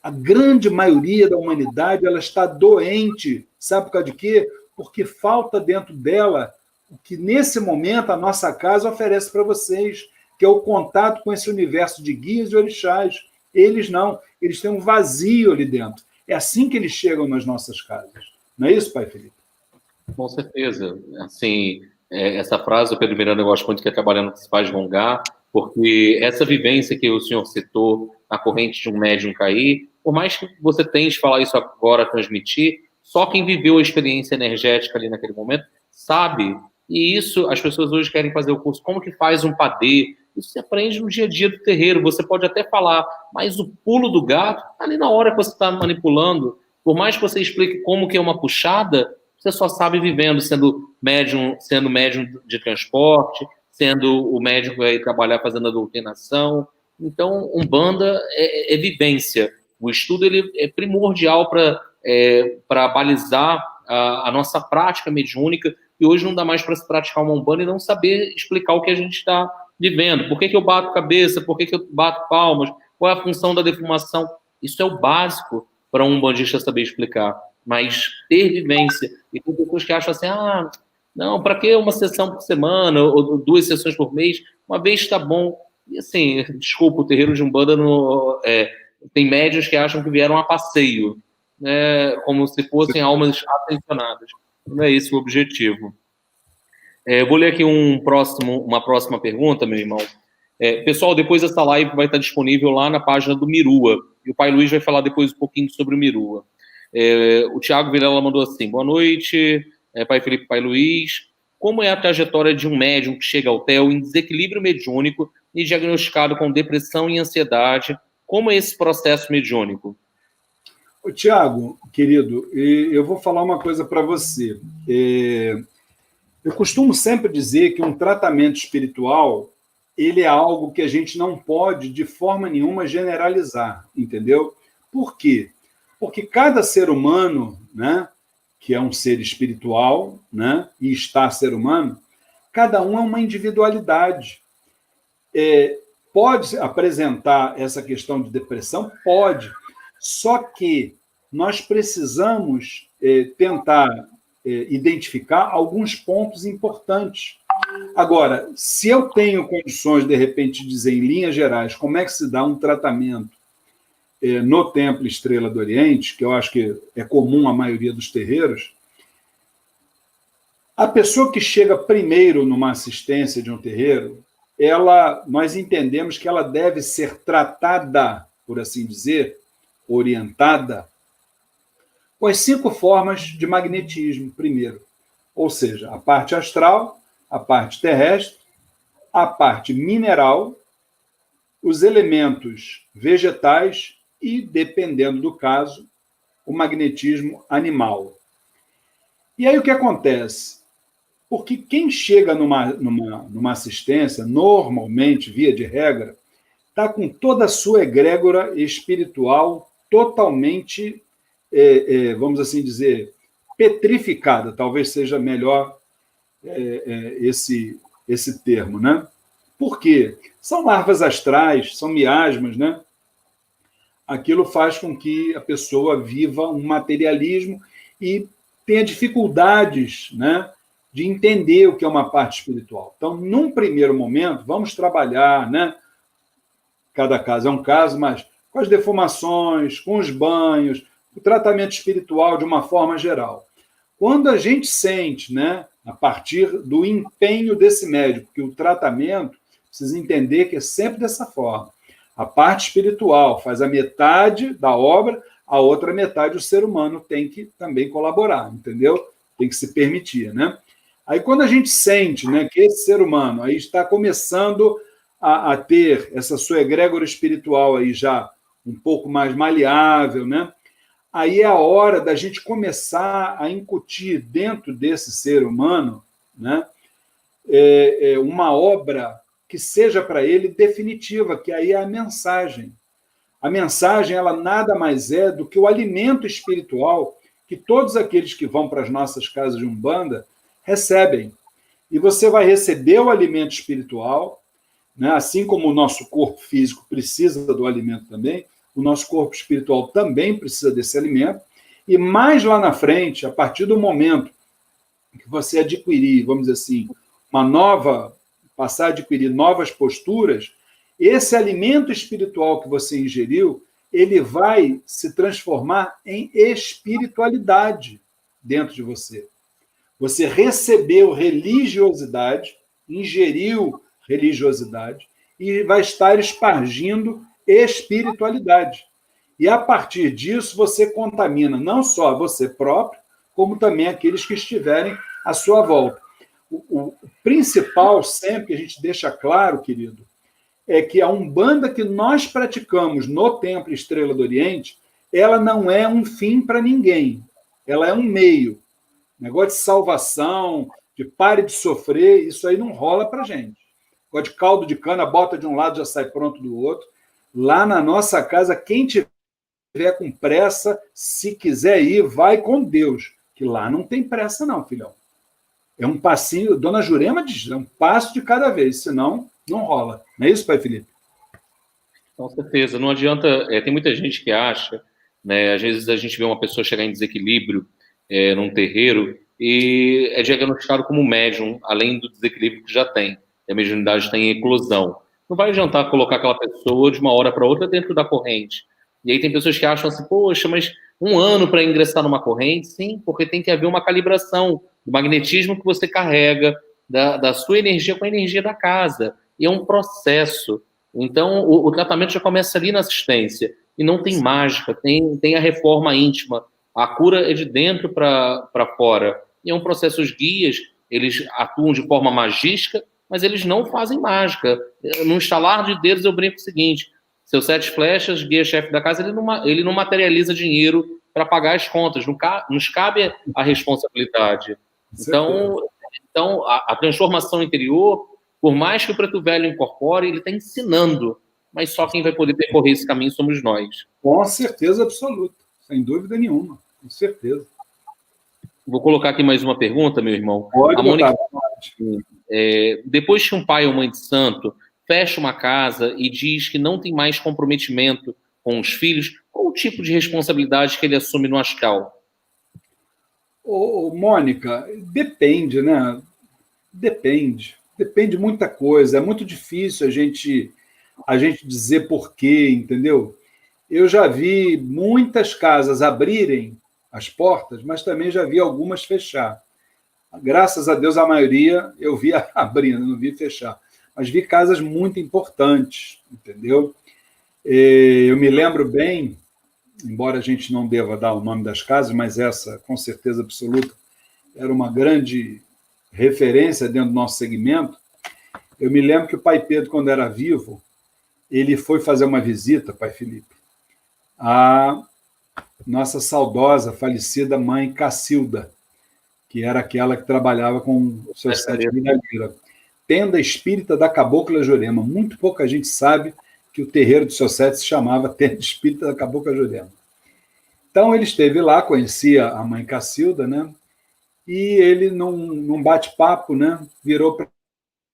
A grande maioria da humanidade ela está doente. Sabe por causa de quê? Porque falta dentro dela o que, nesse momento, a nossa casa oferece para vocês, que é o contato com esse universo de guias e orixás. Eles não. Eles têm um vazio ali dentro. É assim que eles chegam nas nossas casas. Não é isso, Pai Felipe? Com certeza. Assim, essa frase, o Pedro Miranda, eu gosto muito, que é trabalhando com os pais Gongar, porque essa vivência que o senhor citou, a corrente de um médium cair, por mais que você tente falar isso agora, transmitir, só quem viveu a experiência energética ali naquele momento sabe. E isso, as pessoas hoje querem fazer o curso, como que faz um padê? Isso se aprende no dia a dia do terreiro. Você pode até falar, mas o pulo do gato, ali na hora que você está manipulando, por mais que você explique como que é uma puxada, você só sabe vivendo, sendo médium de transporte, sendo o médium que vai trabalhar fazendo a doutrinação. Então, Umbanda é vivência. O estudo ele é primordial para balizar a nossa prática mediúnica, e hoje não dá mais para se praticar uma Umbanda e não saber explicar o que a gente está vivendo. Por que eu bato cabeça? Por que eu bato palmas? Qual é a função da defumação? Isso é o básico para um umbandista saber explicar. Mas ter vivência. E tem pessoas que acham assim, não, para que uma sessão por semana, ou 2 sessões por mês? Uma vez está bom. E assim, desculpa, o terreiro de Umbanda tem médios que acham que vieram a passeio, né, como se fossem almas atencionadas. Não é esse o objetivo. Eu vou ler aqui uma próxima pergunta, meu irmão. Pessoal, depois essa live vai estar disponível lá na página do Mirua, e o Pai Luiz vai falar depois um pouquinho sobre o Mirua. O Tiago Vilela mandou assim, boa noite, Pai Felipe, Pai Luiz. Como é a trajetória de um médium que chega ao TEL em desequilíbrio mediúnico e diagnosticado com depressão e ansiedade? Como é esse processo mediúnico? Tiago, querido, eu vou falar uma coisa para você. Eu costumo sempre dizer que um tratamento espiritual ele é algo que a gente não pode, de forma nenhuma, generalizar, entendeu? Por quê? Porque cada ser humano, né, que é um ser espiritual, né, e está ser humano, cada um é uma individualidade. Pode apresentar essa questão de depressão? Pode. Só que nós precisamos tentar identificar alguns pontos importantes. Agora, se eu tenho condições, de repente, de dizer em linhas gerais como é que se dá um tratamento no Templo Estrela do Oriente, que eu acho que é comum à maioria dos terreiros, a pessoa que chega primeiro numa assistência de um terreiro, nós entendemos que ela deve ser tratada, por assim dizer, orientada, com as 5 formas de magnetismo, primeiro. Ou seja, a parte astral, a parte terrestre, a parte mineral, os elementos vegetais e, dependendo do caso, o magnetismo animal. E aí o que acontece? Porque quem chega numa assistência, normalmente, via de regra, está com toda a sua egrégora espiritual totalmente, vamos assim dizer, petrificada, talvez seja melhor esse termo, né? Por quê? São larvas astrais, são miasmas, né? Aquilo faz com que a pessoa viva um materialismo e tenha dificuldades, né, de entender o que é uma parte espiritual. Então, num primeiro momento, vamos trabalhar, né? Cada caso é um caso, mas com as defumações, com os banhos, o tratamento espiritual de uma forma geral. Quando a gente sente, né, a partir do empenho desse médico, que o tratamento, precisa entender que é sempre dessa forma. A parte espiritual faz a metade da obra, a outra metade o ser humano tem que também colaborar, entendeu? Tem que se permitir, né? Aí quando a gente sente, né, que esse ser humano aí está começando a ter essa sua egrégora espiritual aí já um pouco mais maleável, né? Aí é a hora da gente começar a incutir dentro desse ser humano, né, uma obra que seja para ele definitiva, que aí é a mensagem. A mensagem, ela nada mais é do que o alimento espiritual que todos aqueles que vão para as nossas casas de Umbanda recebem. E você vai receber o alimento espiritual, né? Assim como o nosso corpo físico precisa do alimento também, o nosso corpo espiritual também precisa desse alimento. E mais lá na frente, a partir do momento que você adquirir, vamos dizer assim, passar a adquirir novas posturas, esse alimento espiritual que você ingeriu, ele vai se transformar em espiritualidade dentro de você. Você recebeu religiosidade, ingeriu religiosidade e vai estar espargindo espiritualidade. E, a partir disso, você contamina não só você próprio, como também aqueles que estiverem à sua volta. O principal, sempre que a gente deixa claro, querido, é que a Umbanda que nós praticamos no Templo Estrela do Oriente, ela não é um fim para ninguém, ela é um meio. Negócio de salvação, de pare de sofrer, isso aí não rola para gente. Negócio de caldo de cana, bota de um lado, já sai pronto do outro. Lá na nossa casa, quem tiver com pressa, se quiser ir, vai com Deus, que lá não tem pressa não, filhão. É um passinho, Dona Jurema diz, é um passo de cada vez, senão não rola. Não é isso, pai Felipe? Com certeza. Não adianta... tem muita gente que acha, né, às vezes a gente vê uma pessoa chegar em desequilíbrio num terreiro e é diagnosticado como médium, além do desequilíbrio que já tem. A mediunidade tem eclosão. Não vai adiantar colocar aquela pessoa de uma hora para outra dentro da corrente. E aí tem pessoas que acham assim, poxa, mas 1 ano para ingressar numa corrente? Sim, porque tem que haver uma calibração do magnetismo que você carrega, da sua energia com a energia da casa. E é um processo. Então, o tratamento já começa ali na assistência. E não tem mágica, tem a reforma íntima. A cura é de dentro para fora. E é um processo, os guias, eles atuam de forma magística, mas eles não fazem mágica. No estalar de dedos, eu brinco o seguinte, seus 7 flechas, guia-chefe da casa, ele não materializa dinheiro para pagar as contas, nos cabe a responsabilidade. Então a transformação interior, por mais que o preto velho incorpore, ele está ensinando, mas só quem vai poder percorrer esse caminho somos nós. Com certeza absoluta, sem dúvida nenhuma, com certeza. Vou colocar aqui mais uma pergunta, meu irmão. Pode a Mônica, depois que um pai ou mãe de santo fecha uma casa e diz que não tem mais comprometimento com os filhos, qual o tipo de responsabilidade que ele assume no astral? Mônica, depende, né? Depende muita coisa. É muito difícil a gente dizer porquê, entendeu? Eu já vi muitas casas abrirem as portas, mas também já vi algumas fechar. Graças a Deus, a maioria eu vi abrindo, não vi fechar. Mas vi casas muito importantes, entendeu? Eu me lembro bem, embora a gente não deva dar o nome das casas, mas essa, com certeza absoluta, era uma grande referência dentro do nosso segmento. Eu me lembro que o pai Pedro, quando era vivo, ele foi fazer uma visita, pai Felipe, à nossa saudosa, falecida mãe Cacilda, que era aquela que trabalhava com o seu Sete Milhareira. Tenda Espírita da Cabocla Jurema. Muito pouca gente sabe que o terreiro do seu Sete se chamava Tenda Espírita da Cabocla Jurema. Então, ele esteve lá, conhecia a mãe Cacilda, né? E ele, num bate-papo, né, virou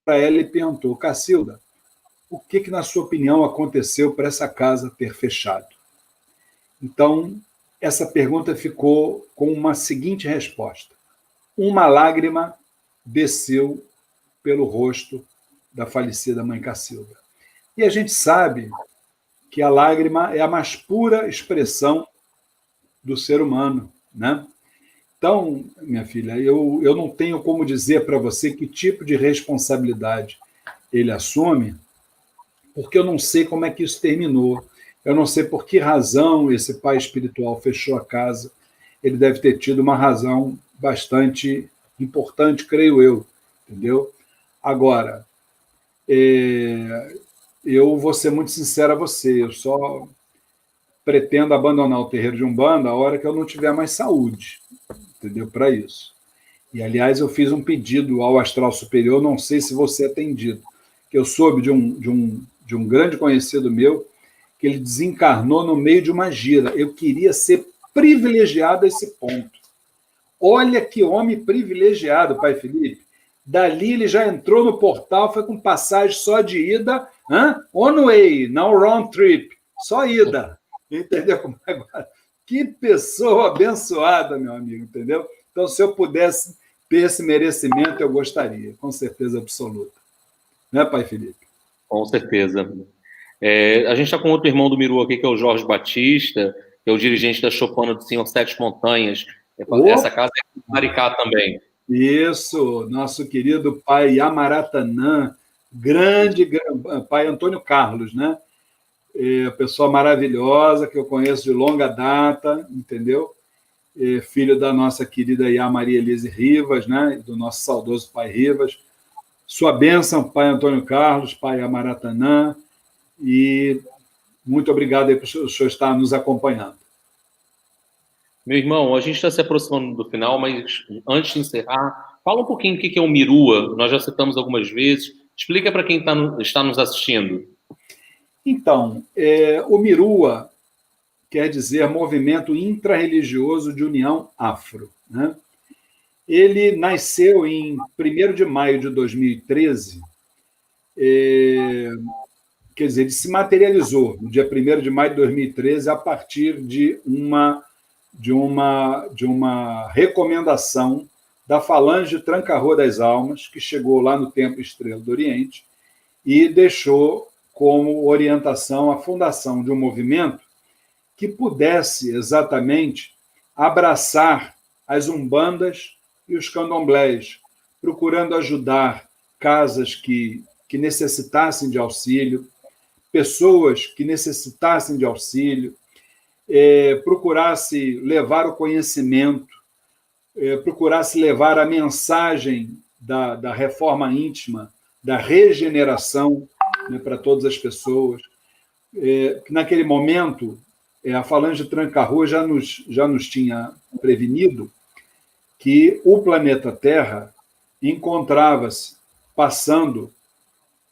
para ela e perguntou, Cacilda, o que, na sua opinião, aconteceu para essa casa ter fechado? Então, essa pergunta ficou com uma seguinte resposta. Uma lágrima desceu pelo rosto da falecida mãe Cacilda. E a gente sabe que a lágrima é a mais pura expressão do ser humano, né? Então, minha filha, eu não tenho como dizer para você que tipo de responsabilidade ele assume, porque eu não sei como é que isso terminou. Eu não sei por que razão esse pai espiritual fechou a casa. Ele deve ter tido uma razão bastante importante, creio eu, entendeu? Agora, eu vou ser muito sincero a você, eu só pretendo abandonar o terreiro de Umbanda a hora que eu não tiver mais saúde, entendeu? Para isso. E, aliás, eu fiz um pedido ao Astral Superior, não sei se você é atendido, que eu soube de um grande conhecido meu que ele desencarnou no meio de uma gira. Eu queria ser privilegiado a esse ponto. Olha que homem privilegiado, pai Felipe. Dali ele já entrou no portal, foi com passagem só de ida, on way, não round trip, só ida. Entendeu como é agora? Que pessoa abençoada, meu amigo, entendeu? Então, se eu pudesse ter esse merecimento, eu gostaria, com certeza absoluta. Né, pai Felipe? Com certeza. A gente está com outro irmão do Miru aqui, que é o Jorge Batista, que é o dirigente da Choupana do Senhor Sete Montanhas. Essa casa é em Maricá também. Isso, nosso querido pai Amaratanã, grande pai Antônio Carlos, né? Pessoa maravilhosa, que eu conheço de longa data, entendeu? Filho da nossa querida Iá Maria Elise Rivas, né? Do nosso saudoso pai Rivas. Sua bênção, pai Antônio Carlos, pai Amaratanã, e muito obrigado aí por o senhor estar nos acompanhando. Meu irmão, a gente está se aproximando do final, mas antes de encerrar, fala um pouquinho o que é o Mirua. Nós já citamos algumas vezes. Explica para quem está nos assistindo. Então, o Mirua quer dizer Movimento Intrarreligioso de União Afro, né? Ele nasceu em 1º de maio de 2013, quer dizer, ele se materializou no dia 1º de maio de 2013 a partir de uma recomendação da Falange Tranca-Rua das Almas, que chegou lá no Templo Estrela do Oriente e deixou como orientação a fundação de um movimento que pudesse exatamente abraçar as umbandas e os candomblés, procurando ajudar casas que necessitassem de auxílio, pessoas que necessitassem de auxílio, procurasse levar o conhecimento, procurasse levar a mensagem da reforma íntima, da regeneração, né, para todas as pessoas. Naquele momento, a Falange Tranca-Rua já nos tinha prevenido que o planeta Terra encontrava-se passando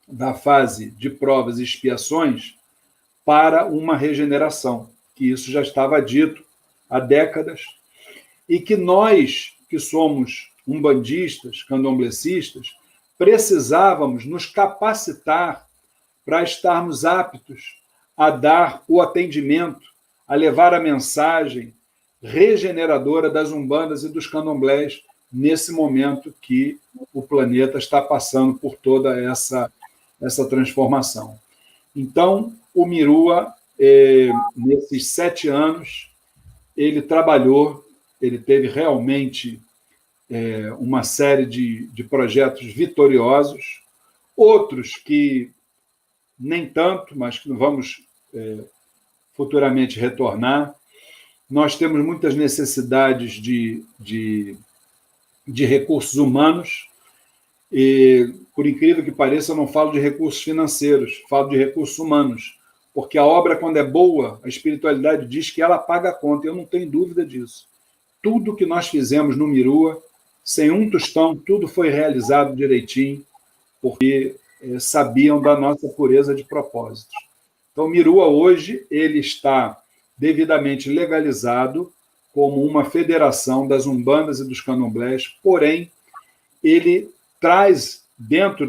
da fase de provas e expiações para uma regeneração, que isso já estava dito há décadas, e que nós, que somos umbandistas, candomblecistas, precisávamos nos capacitar para estarmos aptos a dar o atendimento, a levar a mensagem regeneradora das umbandas e dos candomblés nesse momento que o planeta está passando por toda essa transformação. Então, o Mirua, nesses 7 anos, ele trabalhou, ele teve realmente uma série de projetos vitoriosos, outros que nem tanto, mas que vamos futuramente retornar. Nós temos muitas necessidades de recursos humanos, e, por incrível que pareça, eu não falo de recursos financeiros, falo de recursos humanos, porque a obra, quando é boa, a espiritualidade diz que ela paga a conta, eu não tenho dúvida disso. Tudo que nós fizemos no Mirua, sem um tostão, tudo foi realizado direitinho, porque sabiam da nossa pureza de propósitos. Então, o Mirua hoje ele está devidamente legalizado como uma federação das umbandas e dos candomblés, porém, ele traz dentro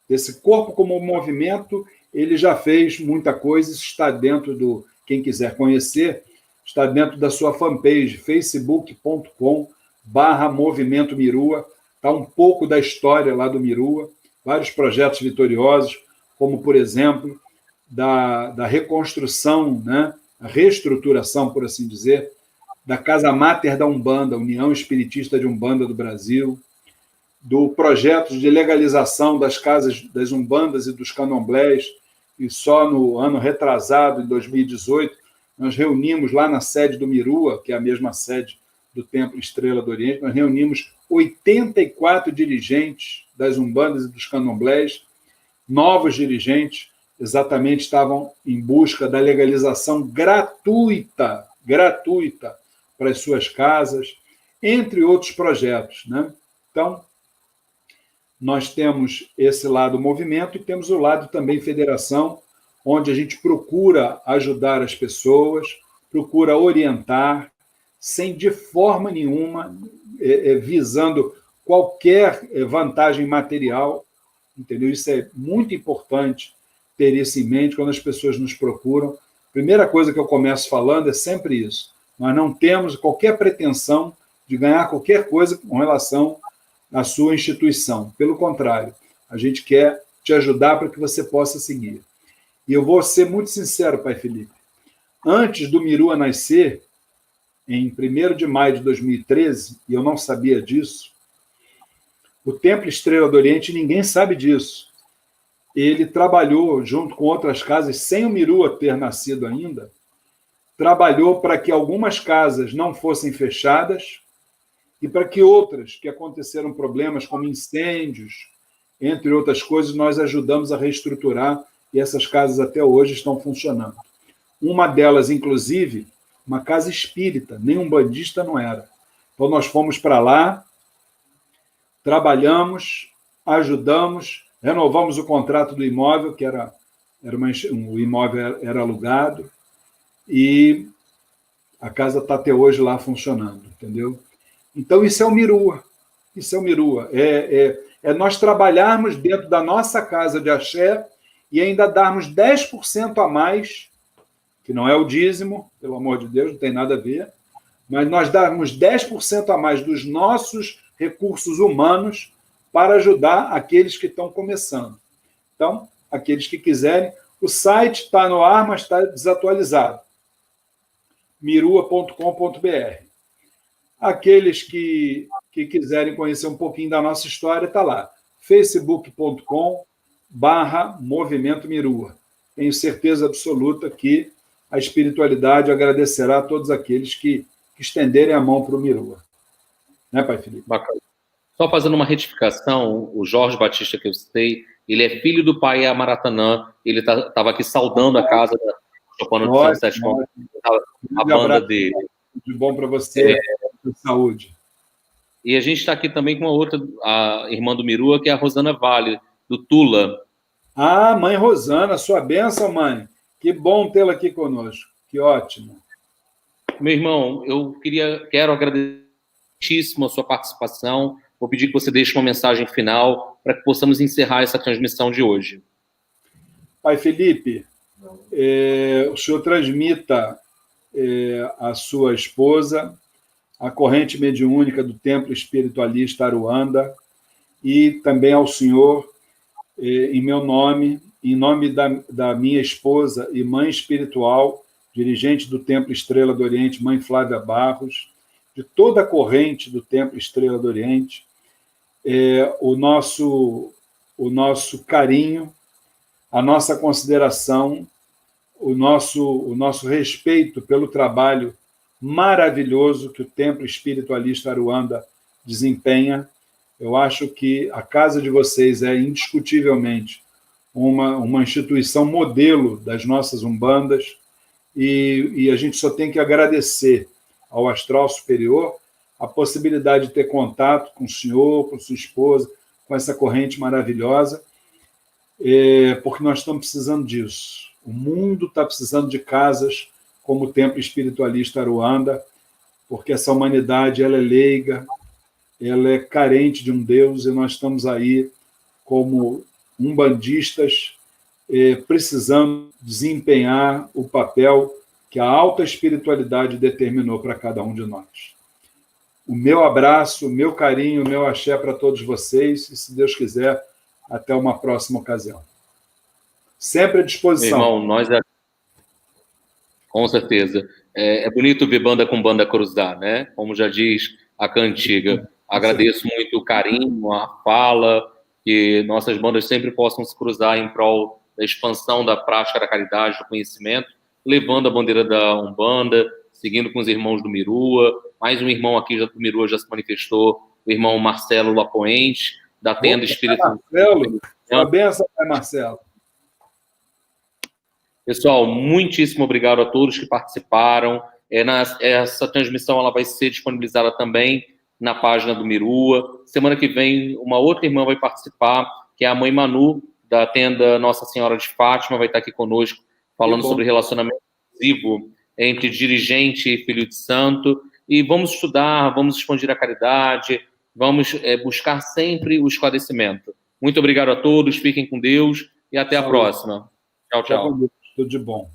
desse corpo como um movimento, ele já fez muita coisa, isso está dentro do, quem quiser conhecer, está dentro da sua fanpage, facebook.com/Movimento Mirua, está um pouco da história lá do Mirua, vários projetos vitoriosos, como, por exemplo, da reconstrução, né, a reestruturação, por assim dizer, da Casa Máter da Umbanda, União Espiritista de Umbanda do Brasil, do projeto de legalização das casas das umbandas e dos candomblés, e só no ano retrasado, em 2018, nós reunimos lá na sede do Mirua, que é a mesma sede do Templo Estrela do Oriente, nós reunimos 84 dirigentes das umbandas e dos candomblés, novos dirigentes, exatamente estavam em busca da legalização gratuita para as suas casas, entre outros projetos, né? Então, nós temos esse lado movimento e temos o lado também federação, onde a gente procura ajudar as pessoas, procura orientar, sem de forma nenhuma visando qualquer vantagem material, entendeu? Isso é muito importante ter isso em mente quando as pessoas nos procuram. A primeira coisa que eu começo falando é sempre isso. Nós não temos qualquer pretensão de ganhar qualquer coisa com relação à sua instituição. Pelo contrário, a gente quer te ajudar para que você possa seguir. E eu vou ser muito sincero, Pai Felipe. Antes do Mirua nascer, em 1º de maio de 2013, e eu não sabia disso, o Templo Estrela do Oriente, ninguém sabe disso. Ele trabalhou junto com outras casas, sem o Mirua ter nascido ainda, trabalhou para que algumas casas não fossem fechadas e para que outras que aconteceram problemas, como incêndios, entre outras coisas, nós ajudamos a reestruturar e essas casas até hoje estão funcionando. Uma delas, inclusive, uma casa espírita, nem um bandista não era. Então, nós fomos para lá, trabalhamos, ajudamos, renovamos o contrato do imóvel, que o imóvel era alugado, e a casa está até hoje lá funcionando, entendeu? Então, isso é o Mirua. Isso é o Mirua. É nós trabalharmos dentro da nossa casa de axé e ainda darmos 10% a mais, que não é o dízimo, pelo amor de Deus, não tem nada a ver, mas nós darmos 10% a mais dos nossos recursos humanos para ajudar aqueles que estão começando. Então, aqueles que quiserem, o site está no ar, mas está desatualizado. mirua.com.br. Aqueles que quiserem conhecer um pouquinho da nossa história, está lá. facebook.com/Movimento Mirua. Tenho certeza absoluta que a espiritualidade agradecerá a todos aqueles que estenderem a mão para o Mirua. Né, Pai Felipe? Bacana. Só fazendo uma retificação, o Jorge Batista que eu citei, ele é filho do pai Amaratanã, ele estava aqui saudando a casa da Chopana do São Sete Contos, a banda dele. De bom para você, saúde. E a gente está aqui também com uma outra, a irmã do Mirua, que é a Rosana Vale, do Tula. Ah, mãe Rosana, sua bênção, mãe. Que bom tê-la aqui conosco. Que ótimo. Meu irmão, quero agradecer muitíssimo a sua participação. Vou pedir que você deixe uma mensagem final para que possamos encerrar essa transmissão de hoje. Pai Felipe, o senhor transmita à sua esposa a corrente mediúnica do Templo Espiritualista Aruanda e também ao senhor, em meu nome, em nome da minha esposa e mãe espiritual, dirigente do Templo Estrela do Oriente, mãe Flávia Barros, de toda a corrente do Templo Estrela do Oriente, o nosso carinho, a nossa consideração, o nosso respeito pelo trabalho maravilhoso que o Templo Espiritualista Aruanda desempenha. Eu acho que a casa de vocês é indiscutivelmente uma instituição modelo das nossas umbandas e a gente só tem que agradecer ao astral superior a possibilidade de ter contato com o senhor, com sua esposa, com essa corrente maravilhosa, porque nós estamos precisando disso. O mundo está precisando de casas como o Templo Espiritualista Aruanda, porque essa humanidade ela é leiga, ela é carente de um Deus, e nós estamos aí como umbandistas precisando desempenhar o papel que a alta espiritualidade determinou para cada um de nós. O meu abraço, o meu carinho, o meu axé para todos vocês, e, se Deus quiser, até uma próxima ocasião. Sempre à disposição. Meu irmão, com certeza. É bonito ver banda com banda cruzar, né? Como já diz a cantiga. Agradeço muito o carinho, a fala, que nossas bandas sempre possam se cruzar em prol da expansão da prática da caridade, do conhecimento, levando a bandeira da Umbanda, seguindo com os irmãos do Mirua. Mais um irmão aqui do Mirua já se manifestou, o irmão Marcelo Lapoente, da Tenda Espírita. Marcelo, uma benção, Marcelo. Pessoal, muitíssimo obrigado a todos que participaram. Essa transmissão ela vai ser disponibilizada também na página do Mirua. Semana que vem, uma outra irmã vai participar, que é a mãe Manu, da tenda Nossa Senhora de Fátima, vai estar aqui conosco, falando sobre relacionamento exclusivo entre dirigente e filho de santo. E vamos estudar, vamos expandir a caridade, vamos buscar sempre o esclarecimento. Muito obrigado a todos, fiquem com Deus e até a próxima. Tchau, tchau. Tudo de bom.